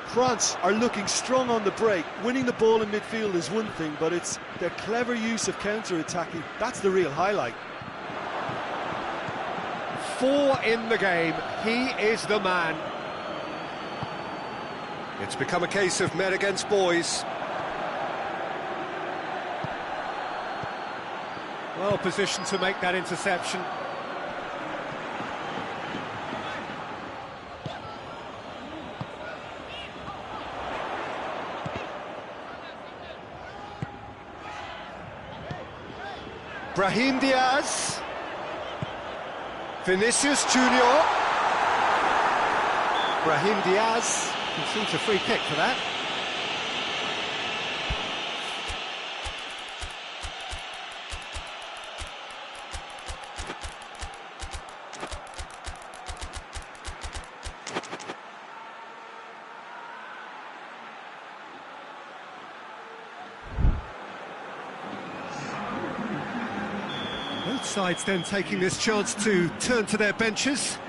France are looking strong on the break. Winning the ball in midfield is one thing, but it's their clever use of counter-attacking. That's the real highlight. 4 in the game. He is the man. It's become a case of men against boys. Well positioned to make that interception. Brahim Diaz. Vinicius Junior. Brahim Diaz concedes a free kick for that. sides then taking this chance to turn to their benches.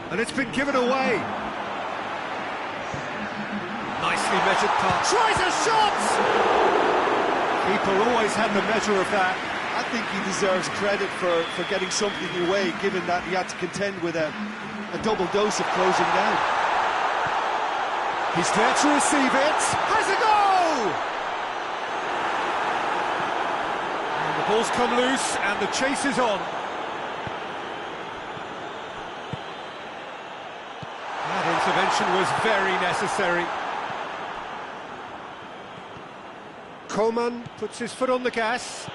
And it's been given away. Nicely measured pass. Tries a shot! Keeper always had the measure of that. I think he deserves credit for getting something away, given that he had to contend with a double dose of closing down. He's there to receive it. Has a goal! And the ball's come loose and the chase is on. That intervention was very necessary. Coman puts his foot on the gas.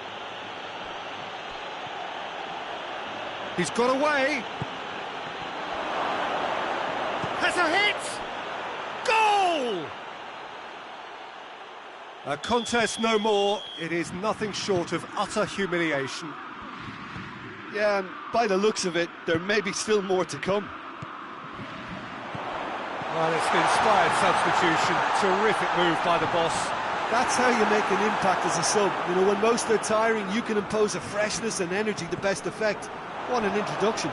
He's got away. Has a hit! Goal! A contest no more. It is nothing short of utter humiliation. Yeah, and by the looks of it, there may be still more to come. Well, it's an inspired substitution. Terrific move by the boss. That's how you make an impact as a sub. You know, when most are tiring, you can impose a freshness and energy to best effect. What an introduction.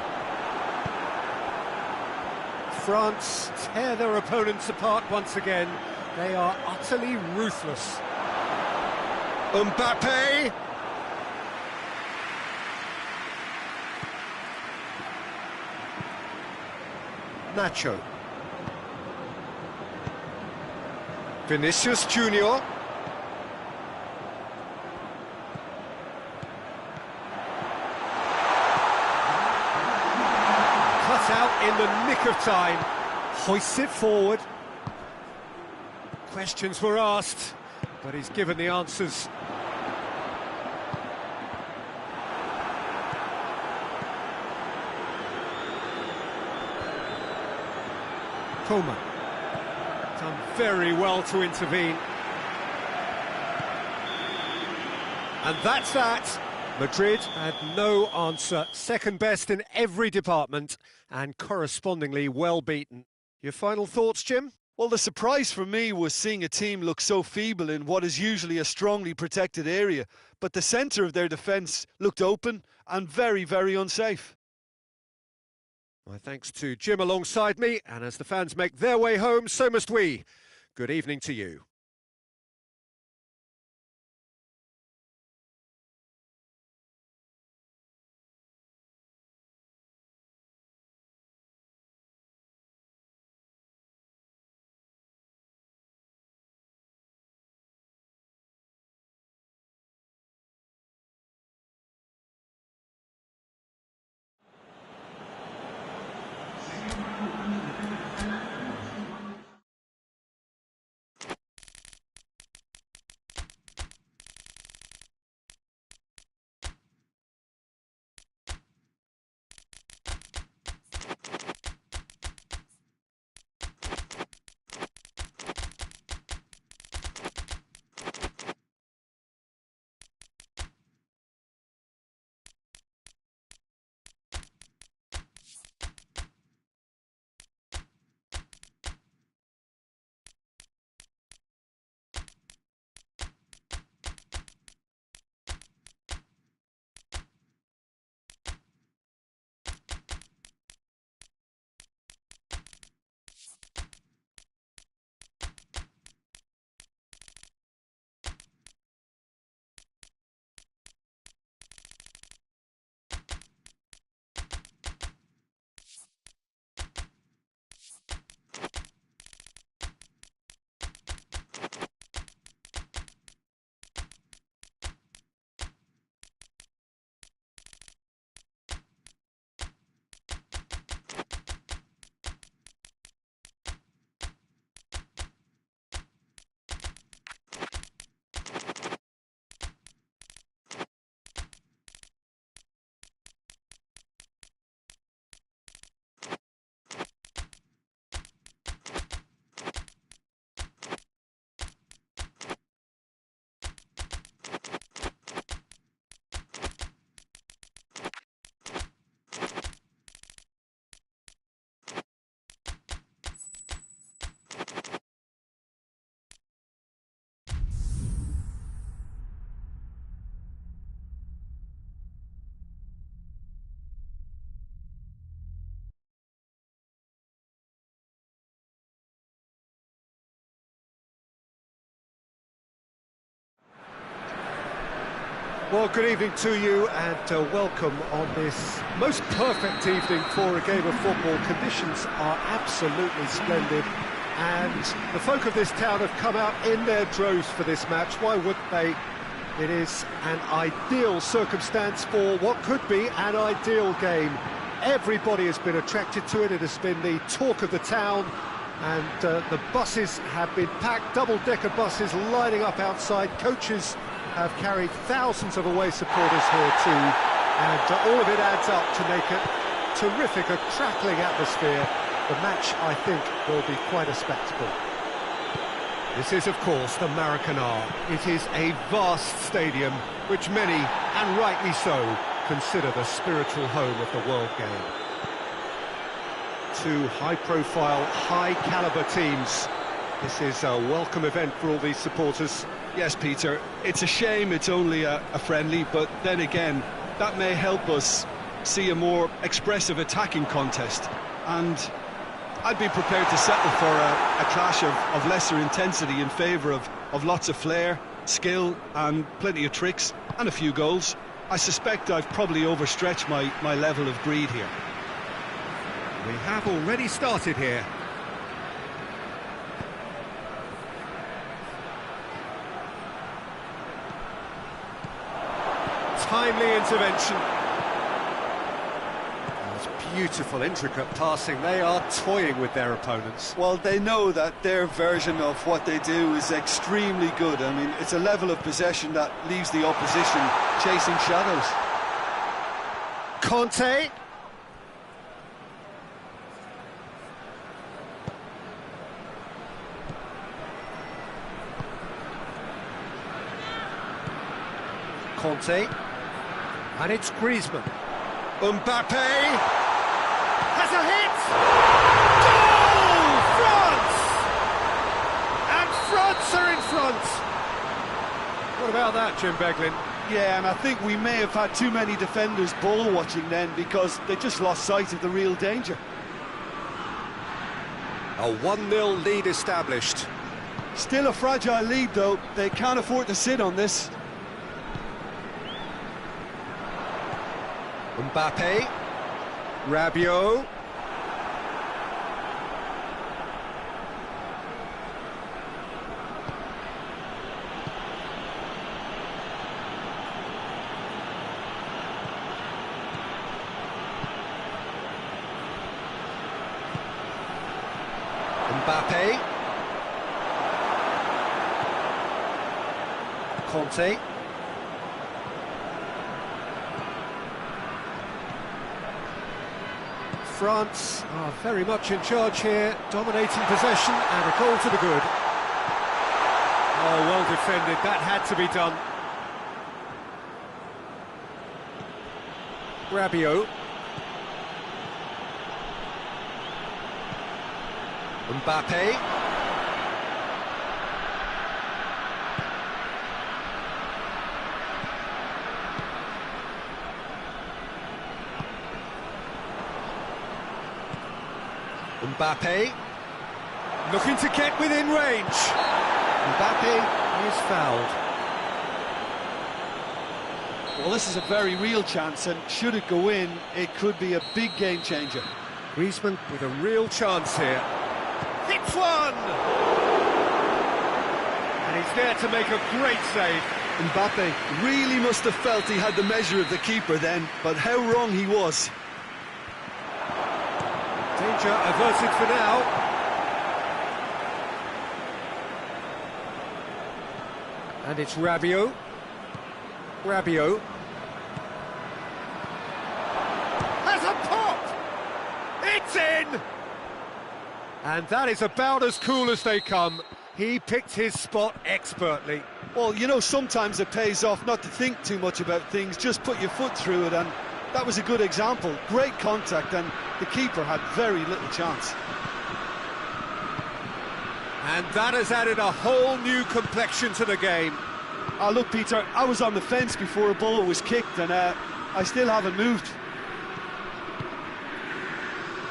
France tear their opponents apart once again. They are utterly ruthless. Mbappe! Nacho. Vinicius Junior. Cut out in the nick of time. Hoists it forward. Questions were asked, but he's given the answers. Coman. Done very well to intervene. And that's that. Madrid had no answer. Second best in every department and correspondingly well beaten. Your final thoughts, Jim? Well, the surprise for me was seeing a team look so feeble in what is usually a strongly protected area, but the centre of their defence looked open and very, very unsafe. My thanks to Jim alongside me, and as the fans make their way home, so must we. Good evening to you. Well, good evening to you and welcome on this most perfect evening for a game of football. Conditions are absolutely splendid and the folk of this town have come out in their droves for this match. Why wouldn't they? It is an ideal circumstance for what could be an ideal game. Everybody has been attracted to it. It has been the talk of the town, and the buses have been packed, double-decker buses lining up outside. Coaches have carried thousands of away supporters here too, and all of it adds up to make a terrific, a crackling atmosphere. The match, I think, will be quite a spectacle. This is, of course, the Maracanã. It is a vast stadium, which many, and rightly so, consider the spiritual home of the world game. Two high-profile, high-caliber teams. This is a welcome event for all these supporters. Yes, Peter, it's a shame it's only a friendly, but then again, that may help us see a more expressive attacking contest. And I'd be prepared to settle for a clash of lesser intensity in favour of lots of flair, skill and plenty of tricks and a few goals. I suspect I've probably overstretched my level of greed here. We have already started here. Timely intervention. Beautiful, intricate passing. They are toying with their opponents. Well, they know that their version of what they do is extremely good. I mean, it's a level of possession that leaves the opposition chasing shadows. Conte. Conte. And it's Griezmann. Mbappe. Has a hit! Goal! France! And France are in front! What about that, Jim Beglin? Yeah, and I think we may have had too many defenders ball watching then because they just lost sight of the real danger. A 1-0 lead established. Still a fragile lead though, they can't afford to sit on this. Mbappe. Rabiot. Mbappe. Conte. France are very much in charge here, dominating possession and a goal to the good. Oh, well defended, that had to be done. Rabiot. Mbappe. Mbappe, looking to get within range. Mbappe is fouled. Well, this is a very real chance, and should it go in, it could be a big game changer. Griezmann with a real chance here. Hits one! And he's there to make a great save. Mbappe really must have felt he had the measure of the keeper then, but how wrong he was. Danger averted for now. And it's Rabiot. Rabiot. Has a pop! It's in! And that is about as cool as they come. He picked his spot expertly. Well, you know, sometimes it pays off not to think too much about things, just put your foot through it, and that was a good example. Great contact, and the keeper had very little chance. And that has added a whole new complexion to the game. Oh, look, Peter, I was on the fence before a ball was kicked, and I still haven't moved.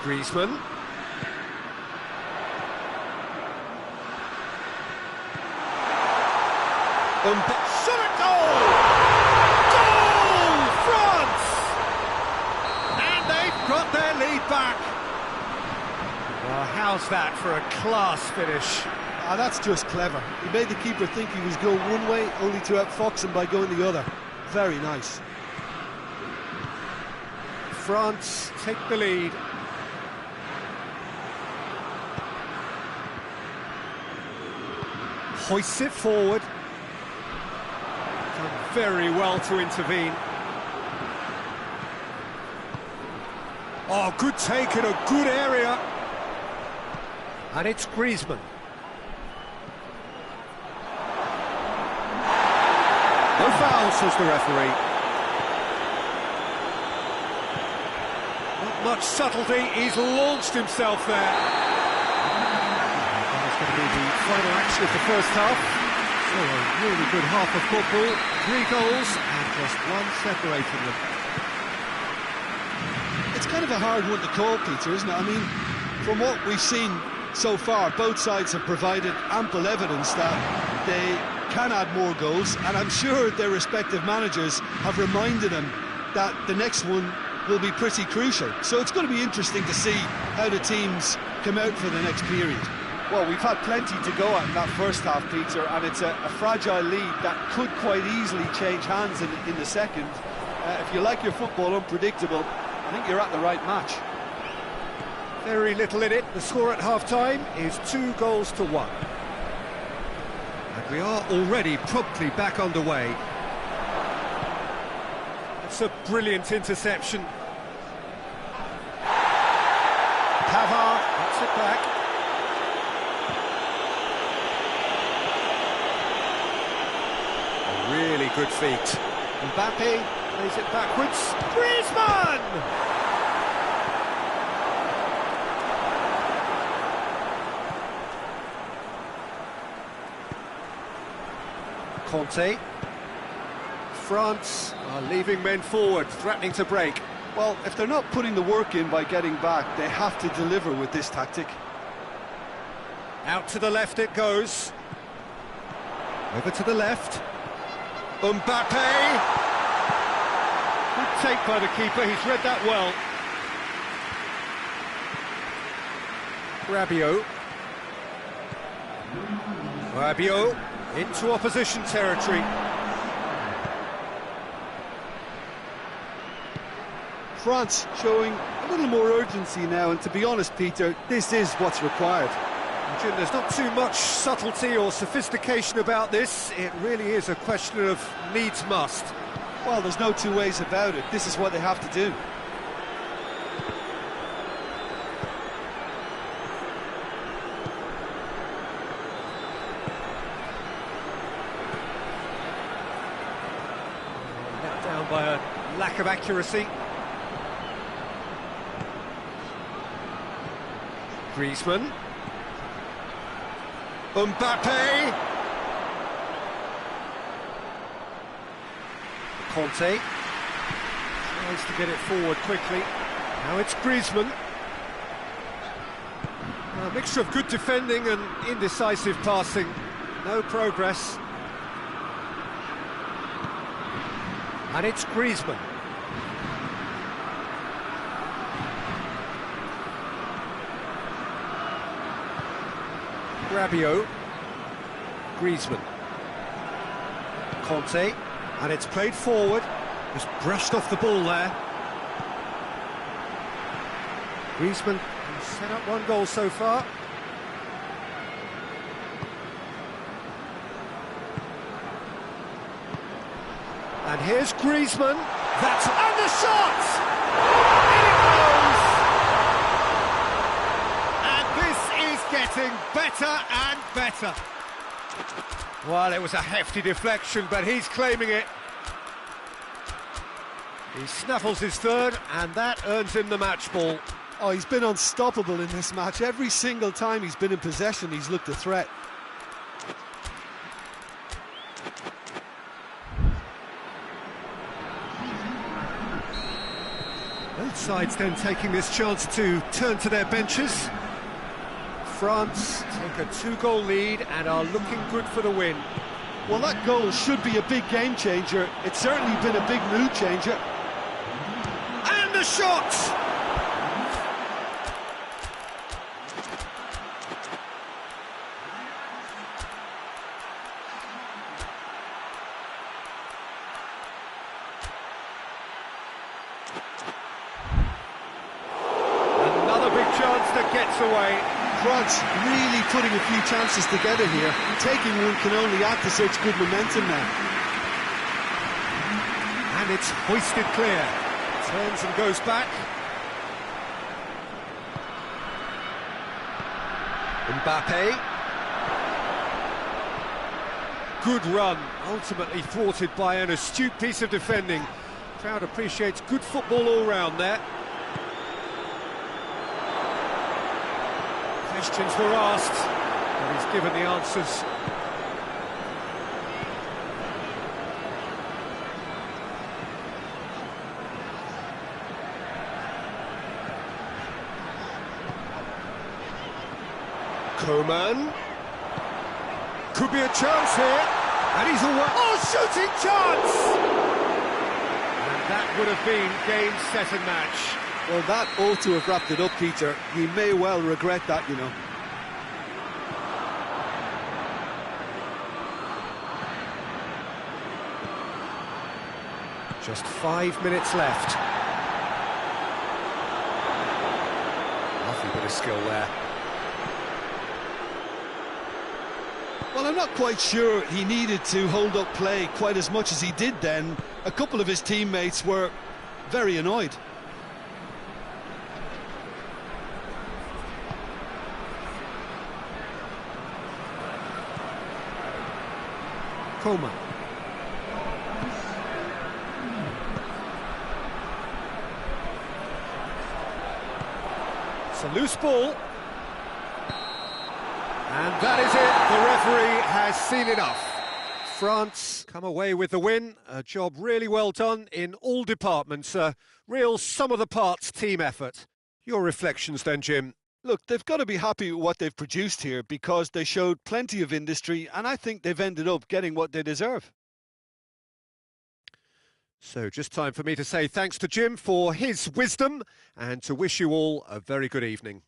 Griezmann. Shot at goal! back. Well, how's that for a class finish? That's just clever. He made the keeper think he was going one way, only to outfox him by going the other. Very nice. France take the lead. Hoists it forward. Done very well to intervene. Oh, good take in a good area. And it's Griezmann. No foul, says the referee. Not much subtlety, he's launched himself there. That's going to be the final action of the first half. So a really good half of football, 3 goals and just one separating them. It's kind of a hard one to call, Peter, isn't it? I mean, from what we've seen so far, both sides have provided ample evidence that they can add more goals, and I'm sure their respective managers have reminded them that the next one will be pretty crucial. So it's going to be interesting to see how the teams come out for the next period. Well, we've had plenty to go at in that first half, Peter, and it's a fragile lead that could quite easily change hands in the second. If you like your football unpredictable, I think you're at the right match. Very little in it. The score at half-time is 2 goals to 1. And we are already promptly back underway. It's a brilliant interception. Pavard gets it back. A really good feat. Mbappe plays it backwards. Griezmann! Conte. France are leaving men forward, threatening to break. Well, if they're not putting the work in by getting back, they have to deliver with this tactic. Out to the left it goes. Over to the left. Mbappe! Good take by the keeper, he's read that well. Rabiot. Rabiot into opposition territory. France showing a little more urgency now, and to be honest, Peter, this is what's required. Jim, there's not too much subtlety or sophistication about this. It really is a question of needs must. Well, there's no two ways about it. This is what they have to do. Let down by a lack of accuracy. Griezmann. Mbappe! Conte tries to get it forward quickly. Now it's Griezmann. A mixture of good defending and indecisive passing. No progress. And it's Griezmann. Rabiot. Griezmann. Conte. And it's played forward. Just brushed off the ball there. Griezmann has set up 1 goal so far. And here's Griezmann. That's and the shot! In it goes! And this is getting better and better. Well, it was a hefty deflection, but he's claiming it. He snaffles his third, and that earns him the match ball. Oh, he's been unstoppable in this match. Every single time he's been in possession, he's looked a threat. Both sides then taking this chance to turn to their benches. France take a 2-goal lead and are looking good for the win. Well, that goal should be a big game changer. It's certainly been a big mood changer. And the shot! gets away. France really putting a few chances together here. Taking one can only add to such good momentum now. And it's hoisted clear. Turns and goes back. Mbappe. Good run, ultimately thwarted by an astute piece of defending. Crowd appreciates good football all round there. Questions were asked, and he's given the answers. Coman. Could be a chance here, and he's away. Oh, shooting chance! And that would have been game, set and match. Well, that ought to have wrapped it up, Peter. He may well regret that, you know. Just 5 minutes left. Lovely bit of skill there. Well, I'm not quite sure he needed to hold up play quite as much as he did then. A couple of his teammates were very annoyed. Coman. It's a loose ball. And that is it. The referee has seen enough. France come away with the win. A job really well done in all departments. A real sum-of-the-parts team effort. Your reflections then, Jim? Look, they've got to be happy with what they've produced here because they showed plenty of industry and I think they've ended up getting what they deserve. So just time for me to say thanks to Jim for his wisdom and to wish you all a very good evening.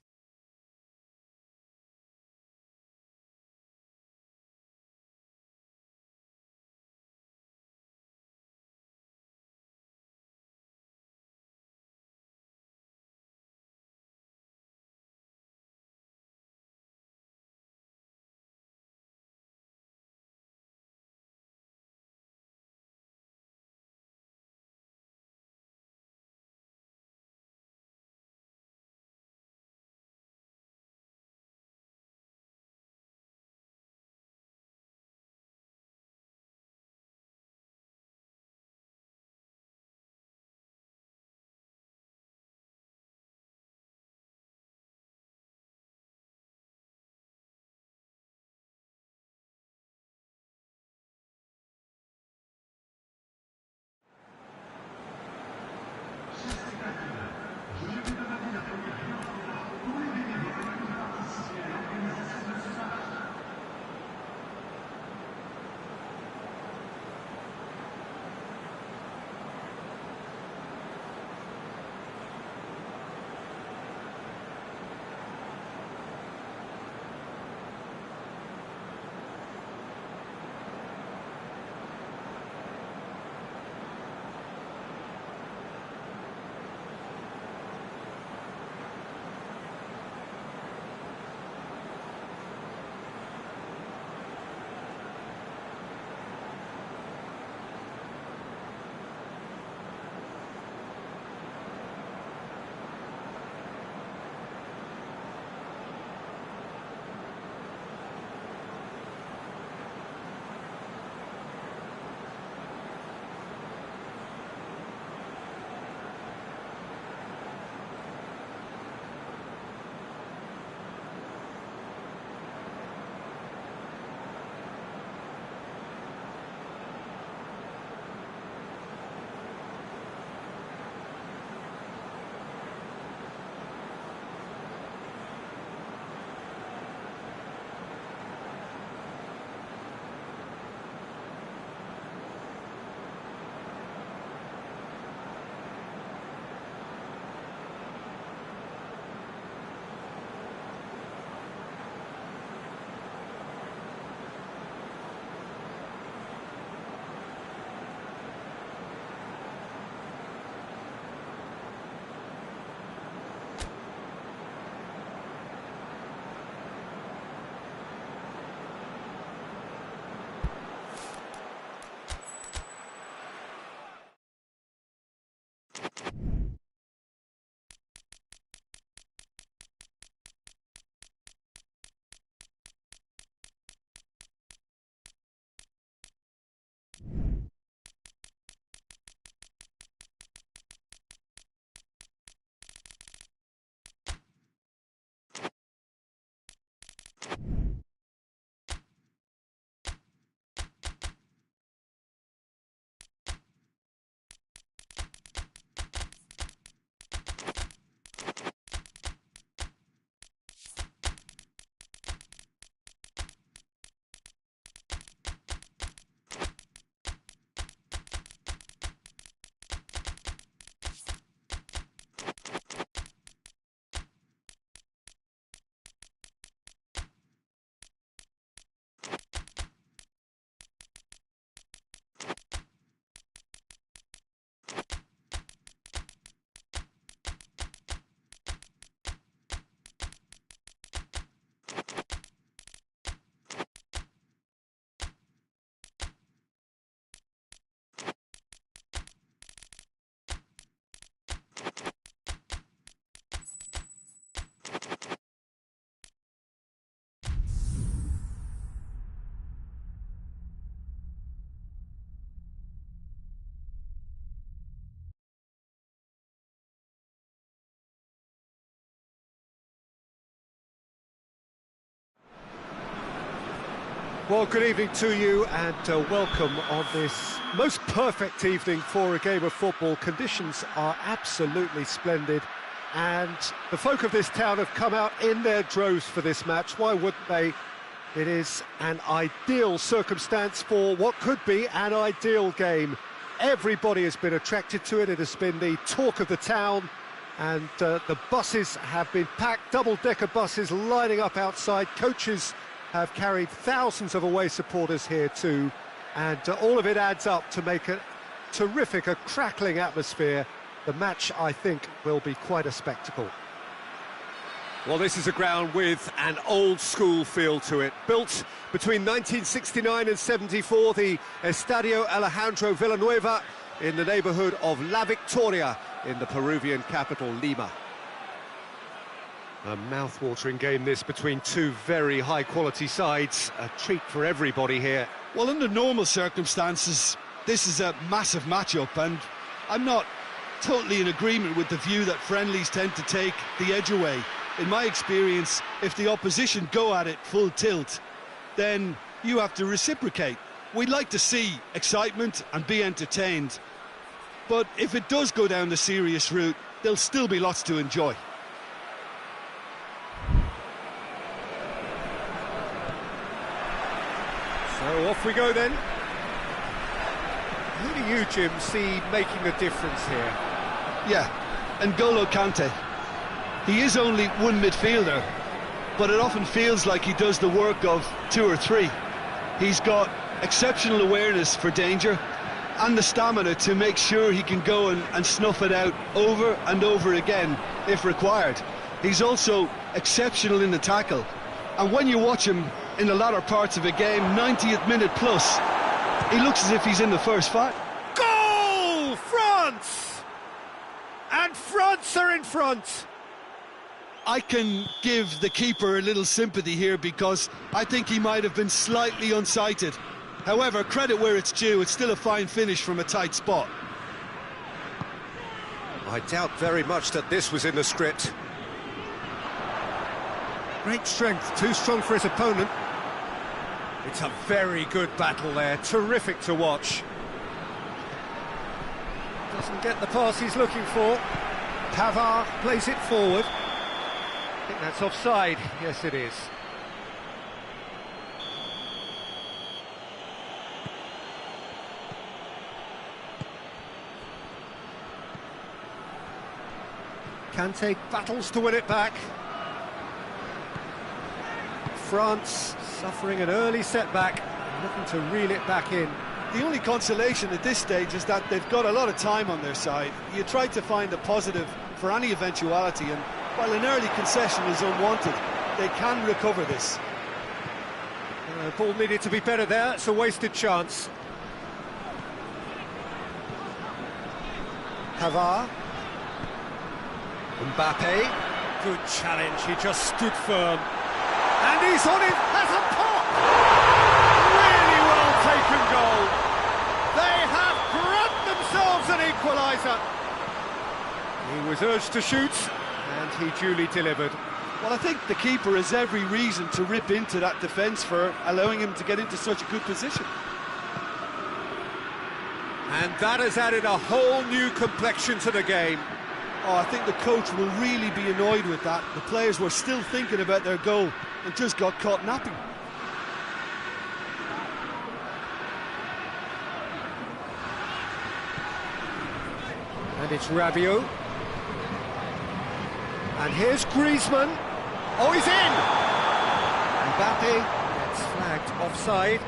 Well, good evening to you and welcome on this most perfect evening for a game of football. Conditions are absolutely splendid and the folk of this town have come out in their droves for this match. Why wouldn't they? It is an ideal circumstance for what could be an ideal game. Everybody has been attracted to it. It has been the talk of the town, and the buses have been packed, double-decker buses lining up outside. Coaches have carried thousands of away supporters here too, and all of it adds up to make a terrific, a crackling atmosphere. The match, I think, will be quite a spectacle. Well, this is a ground with an old-school feel to it. Built between 1969 and 74, the Estadio Alejandro Villanueva in the neighbourhood of La Victoria in the Peruvian capital, Lima. A mouth-watering game, this, between two very high-quality sides. A treat for everybody here. Well, under normal circumstances, this is a massive matchup, and I'm not totally in agreement with the view that friendlies tend to take the edge away. In my experience, if the opposition go at it full tilt, then you have to reciprocate. We'd like to see excitement and be entertained, but if it does go down the serious route, there'll still be lots to enjoy. So off we go then. Who do you, Jim, see making a difference here? Yeah, N'Golo Kante. He is only one midfielder, but it often feels like he does the work of two or three. He's got exceptional awareness for danger and the stamina to make sure he can go and snuff it out over and over again if required. He's also exceptional in the tackle, and when you watch him in the latter parts of a game, 90th minute plus, he looks as if he's in the first five. Goal! France! And France are in front! I can give the keeper a little sympathy here because I think he might have been slightly unsighted. However, credit where it's due, it's still a fine finish from a tight spot. I doubt very much that this was in the script. Great strength, too strong for his opponent. It's a very good battle there, terrific to watch. Doesn't get the pass he's looking for. Pavard plays it forward. I think that's offside. Yes, it is. Kante battles to win it back. France suffering an early setback, looking to reel it back in. The only consolation at this stage is that they've got a lot of time on their side. You try to find a positive for any eventuality, and while an early concession is unwanted, they can recover this. The ball needed to be better there, it's a wasted chance. Pavard. Mbappe. Good challenge, he just stood firm. And he's on it, has a pop! Really well taken goal. They have grabbed themselves an equaliser. He was urged to shoot, and he duly delivered. Well, I think the keeper has every reason to rip into that defence for allowing him to get into such a good position. And that has added a whole new complexion to the game. Oh, I think the coach will really be annoyed with that. The players were still thinking about their goal and just got caught napping. And it's Rabiot. And here's Griezmann. Oh, he's in! Mbappe gets flagged offside.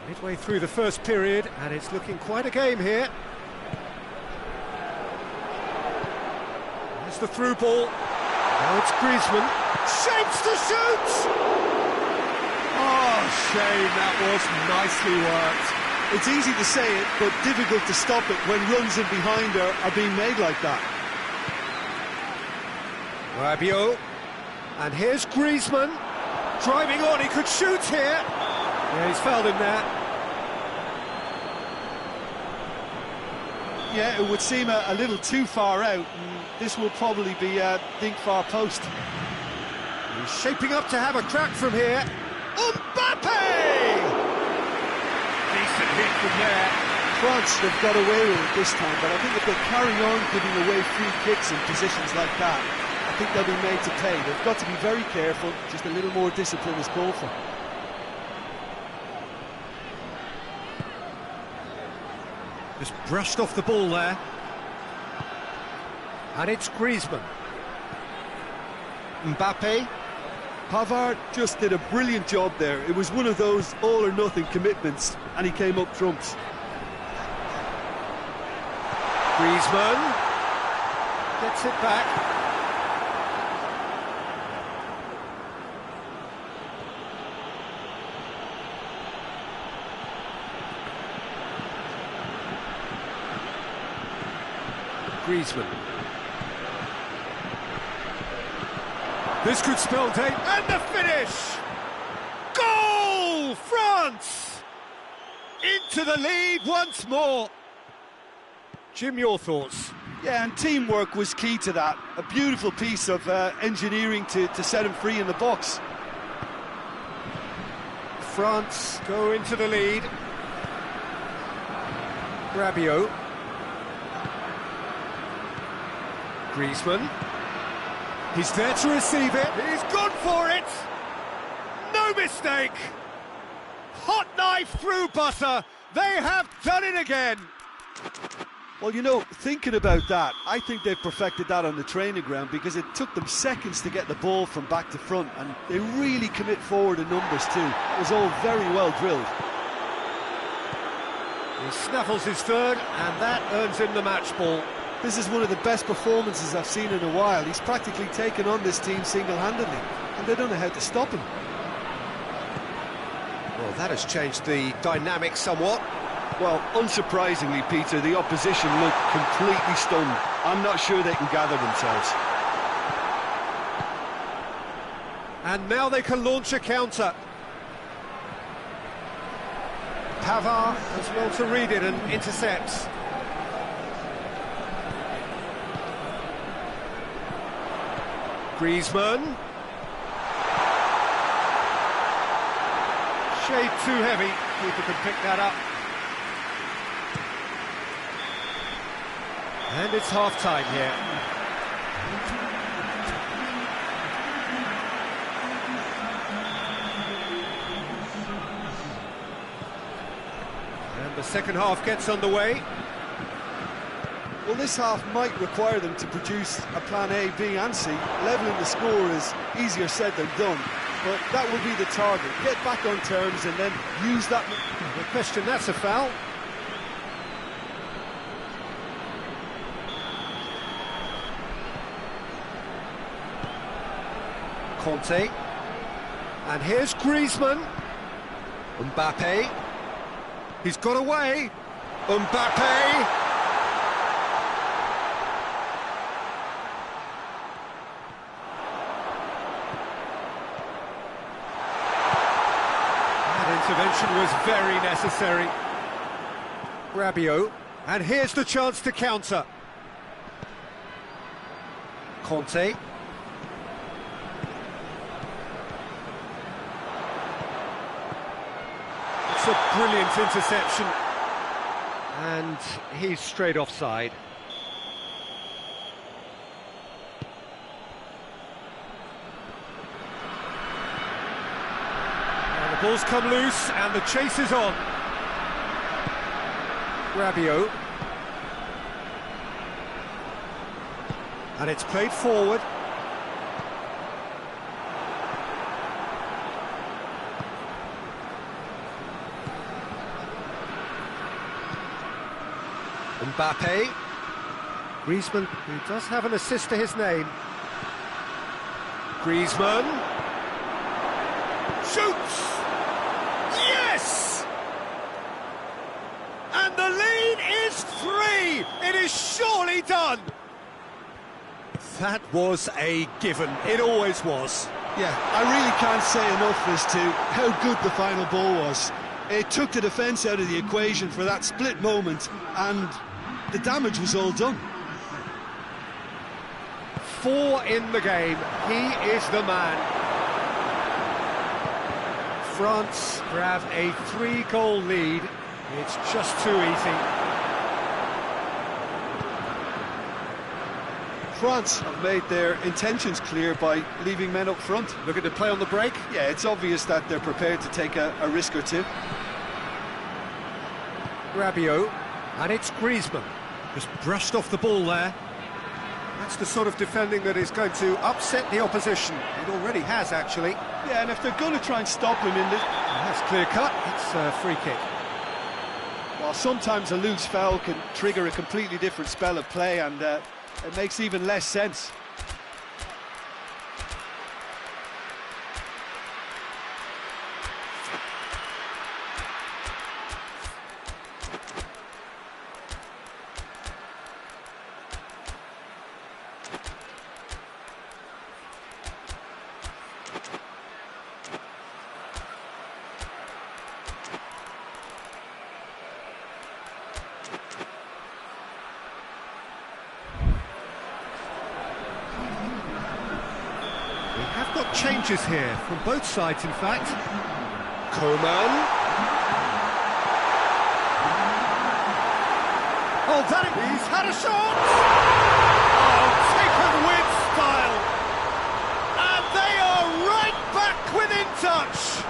Midway through the first period, and it's looking quite a game here. There's the through ball. Now it's Griezmann. Shapes to shoot! Oh, shame, that was nicely worked. It's easy to say it, but difficult to stop it when runs in behind are being made like that. Rabiot. And here's Griezmann. Driving on, he could shoot here. Yeah, he's fouled him there. Yeah, it would seem a little too far out. This will probably be think far post. He's shaping up to have a crack from here. Mbappe! Decent hit from there. France have got away with it this time, but I think if they carry on giving away free kicks in positions like that, I think they'll be made to pay. They've got to be very careful. Just a little more discipline is called for. Just brushed off the ball there. And it's Griezmann. Mbappe. Pavard just did a brilliant job there. It was one of those all-or-nothing commitments, and he came up trumps. Griezmann gets it back. Griezmann. This could spell date, and the finish! Goal! France! Into the lead once more. Jim, your thoughts? Yeah, and teamwork was key to that. A beautiful piece of engineering to set him free in the box. France go into the lead. Rabiot. Griezmann. He's there to receive it. He's gone for it. No mistake. Hot knife through butter. They have done it again. Well, you know, thinking about that, I think they've perfected that on the training ground because it took them seconds to get the ball from back to front, and they really commit forward in numbers too. It was all very well drilled. He snaffles his third, and that earns him the match ball. This is one of the best performances I've seen in a while. He's practically taken on this team single-handedly, and they don't know how to stop him. Well, that has changed the dynamic somewhat. Well, unsurprisingly, Peter, the opposition look completely stunned. I'm not sure they can gather themselves. And now they can launch a counter. Pavard as well to read it and intercepts. Griezmann. Shade too heavy. Keeper can pick that up. And it's half-time here. And the second half gets underway. Well, this half might require them to produce a plan A, B and C. Levelling the score is easier said than done, but that will be the target. Get back on terms and then use that... The question, that's a foul. Conte. And here's Griezmann. Mbappe. He's got away. Mbappe. Intervention was very necessary. Rabiot, and here's the chance to counter. Conte. It's a brilliant interception. And he's straight offside. The ball's come loose and the chase is on. Rabiot. And it's played forward. Mbappe. Griezmann, who does have an assist to his name. Griezmann. Shoots! Yes! And the lead is 3! It is surely done! That was a given. It always was. Yeah, I really can't say enough as to how good the final ball was. It took the defence out of the equation for that split moment, and the damage was all done. 4 in the game, he is the man. France grab a 3-goal lead, it's just too easy. France have made their intentions clear by leaving men up front. Looking to play on the break. Yeah, it's obvious that they're prepared to take a risk or two. Rabiot, and it's Griezmann. Just brushed off the ball there. That's the sort of defending that is going to upset the opposition. It already has, actually. Yeah, and if they're going to try and stop him in this... That's clear cut, it's a free kick. Well, sometimes a loose foul can trigger a completely different spell of play, and it makes even less sense. Have got changes here from both sides, in fact. Coman. Oh, he's had a shot! Oh, taken with style! And they are right back within touch!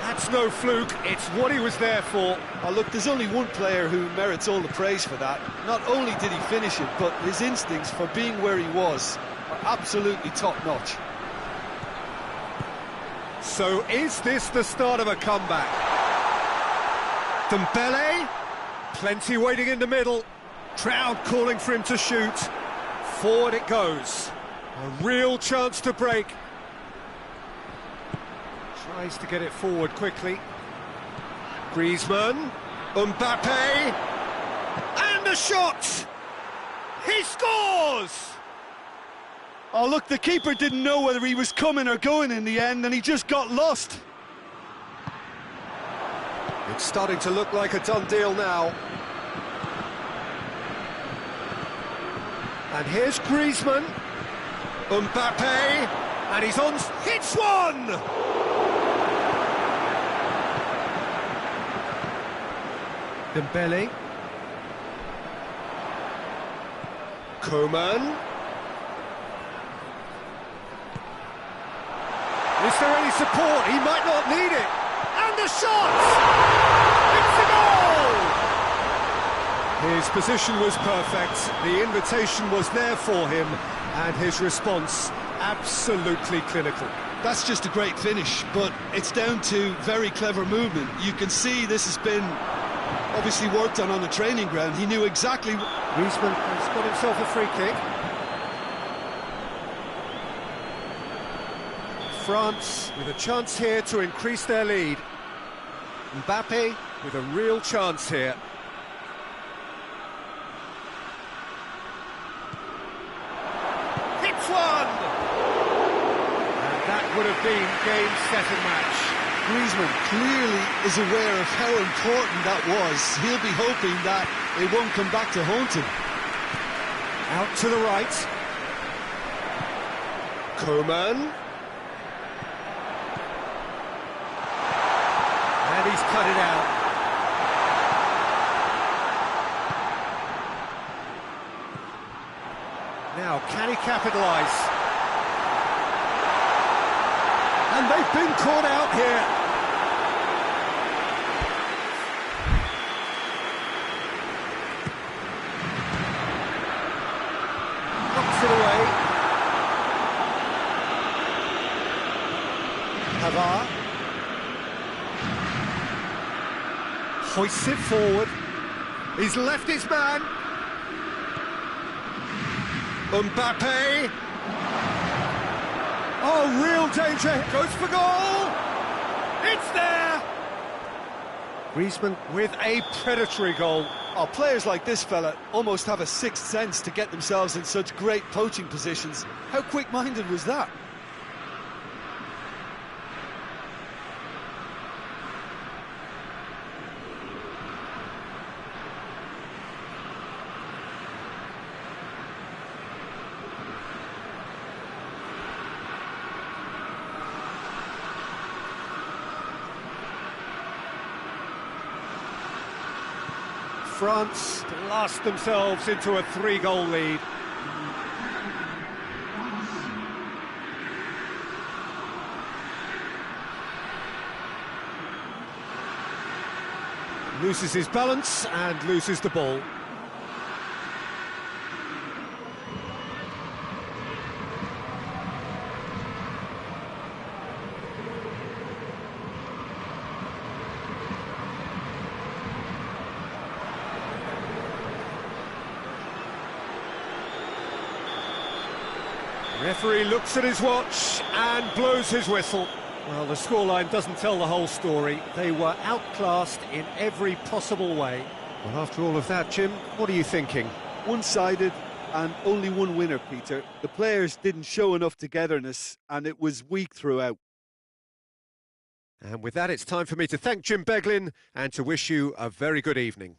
That's no fluke, it's what he was there for. Oh, look, there's only one player who merits all the praise for that. Not only did he finish it, but his instincts for being where he was are absolutely top-notch. So is this the start of a comeback? Dembele, plenty waiting in the middle. Crowd calling for him to shoot. Forward it goes. A real chance to break. Tries to get it forward quickly. Griezmann, Mbappe, and a shot! He scores! Oh, look, the keeper didn't know whether he was coming or going in the end, and he just got lost. It's starting to look like a done deal now. And here's Griezmann, Mbappe, and he's on, hits one! Dembele. Coman. Is there any support? He might not need it. And the shot! It's a goal! His position was perfect. The invitation was there for him, and his response absolutely clinical. That's just a great finish, but it's down to very clever movement. You can see this has been obviously worked on the training ground. He knew exactly... Griezmann has got himself a free kick. France with a chance here to increase their lead. Mbappe with a real chance here. Hits one! And that would have been game, set and match. Griezmann clearly is aware of how important that was. He'll be hoping that it won't come back to haunt him. Out to the right. Coman. And he's cut it out. Now, can he capitalise? And they've been caught out here. Knocks it away. Pavard. Hoists it forward. He's left his man. Mbappe. Oh, real danger. Goes for goal. It's there. Griezmann with a predatory goal. Oh, players like this fella almost have a sixth sense to get themselves in such great poaching positions. How quick-minded was that? France blast themselves into a 3-goal lead. Loses his balance and loses the ball. Referee looks at his watch and blows his whistle. Well, the scoreline doesn't tell the whole story. They were outclassed in every possible way. Well, after all of that, Jim, what are you thinking? One-sided and only one winner, Peter. The players didn't show enough togetherness and it was weak throughout. And with that, it's time for me to thank Jim Beglin and to wish you a very good evening.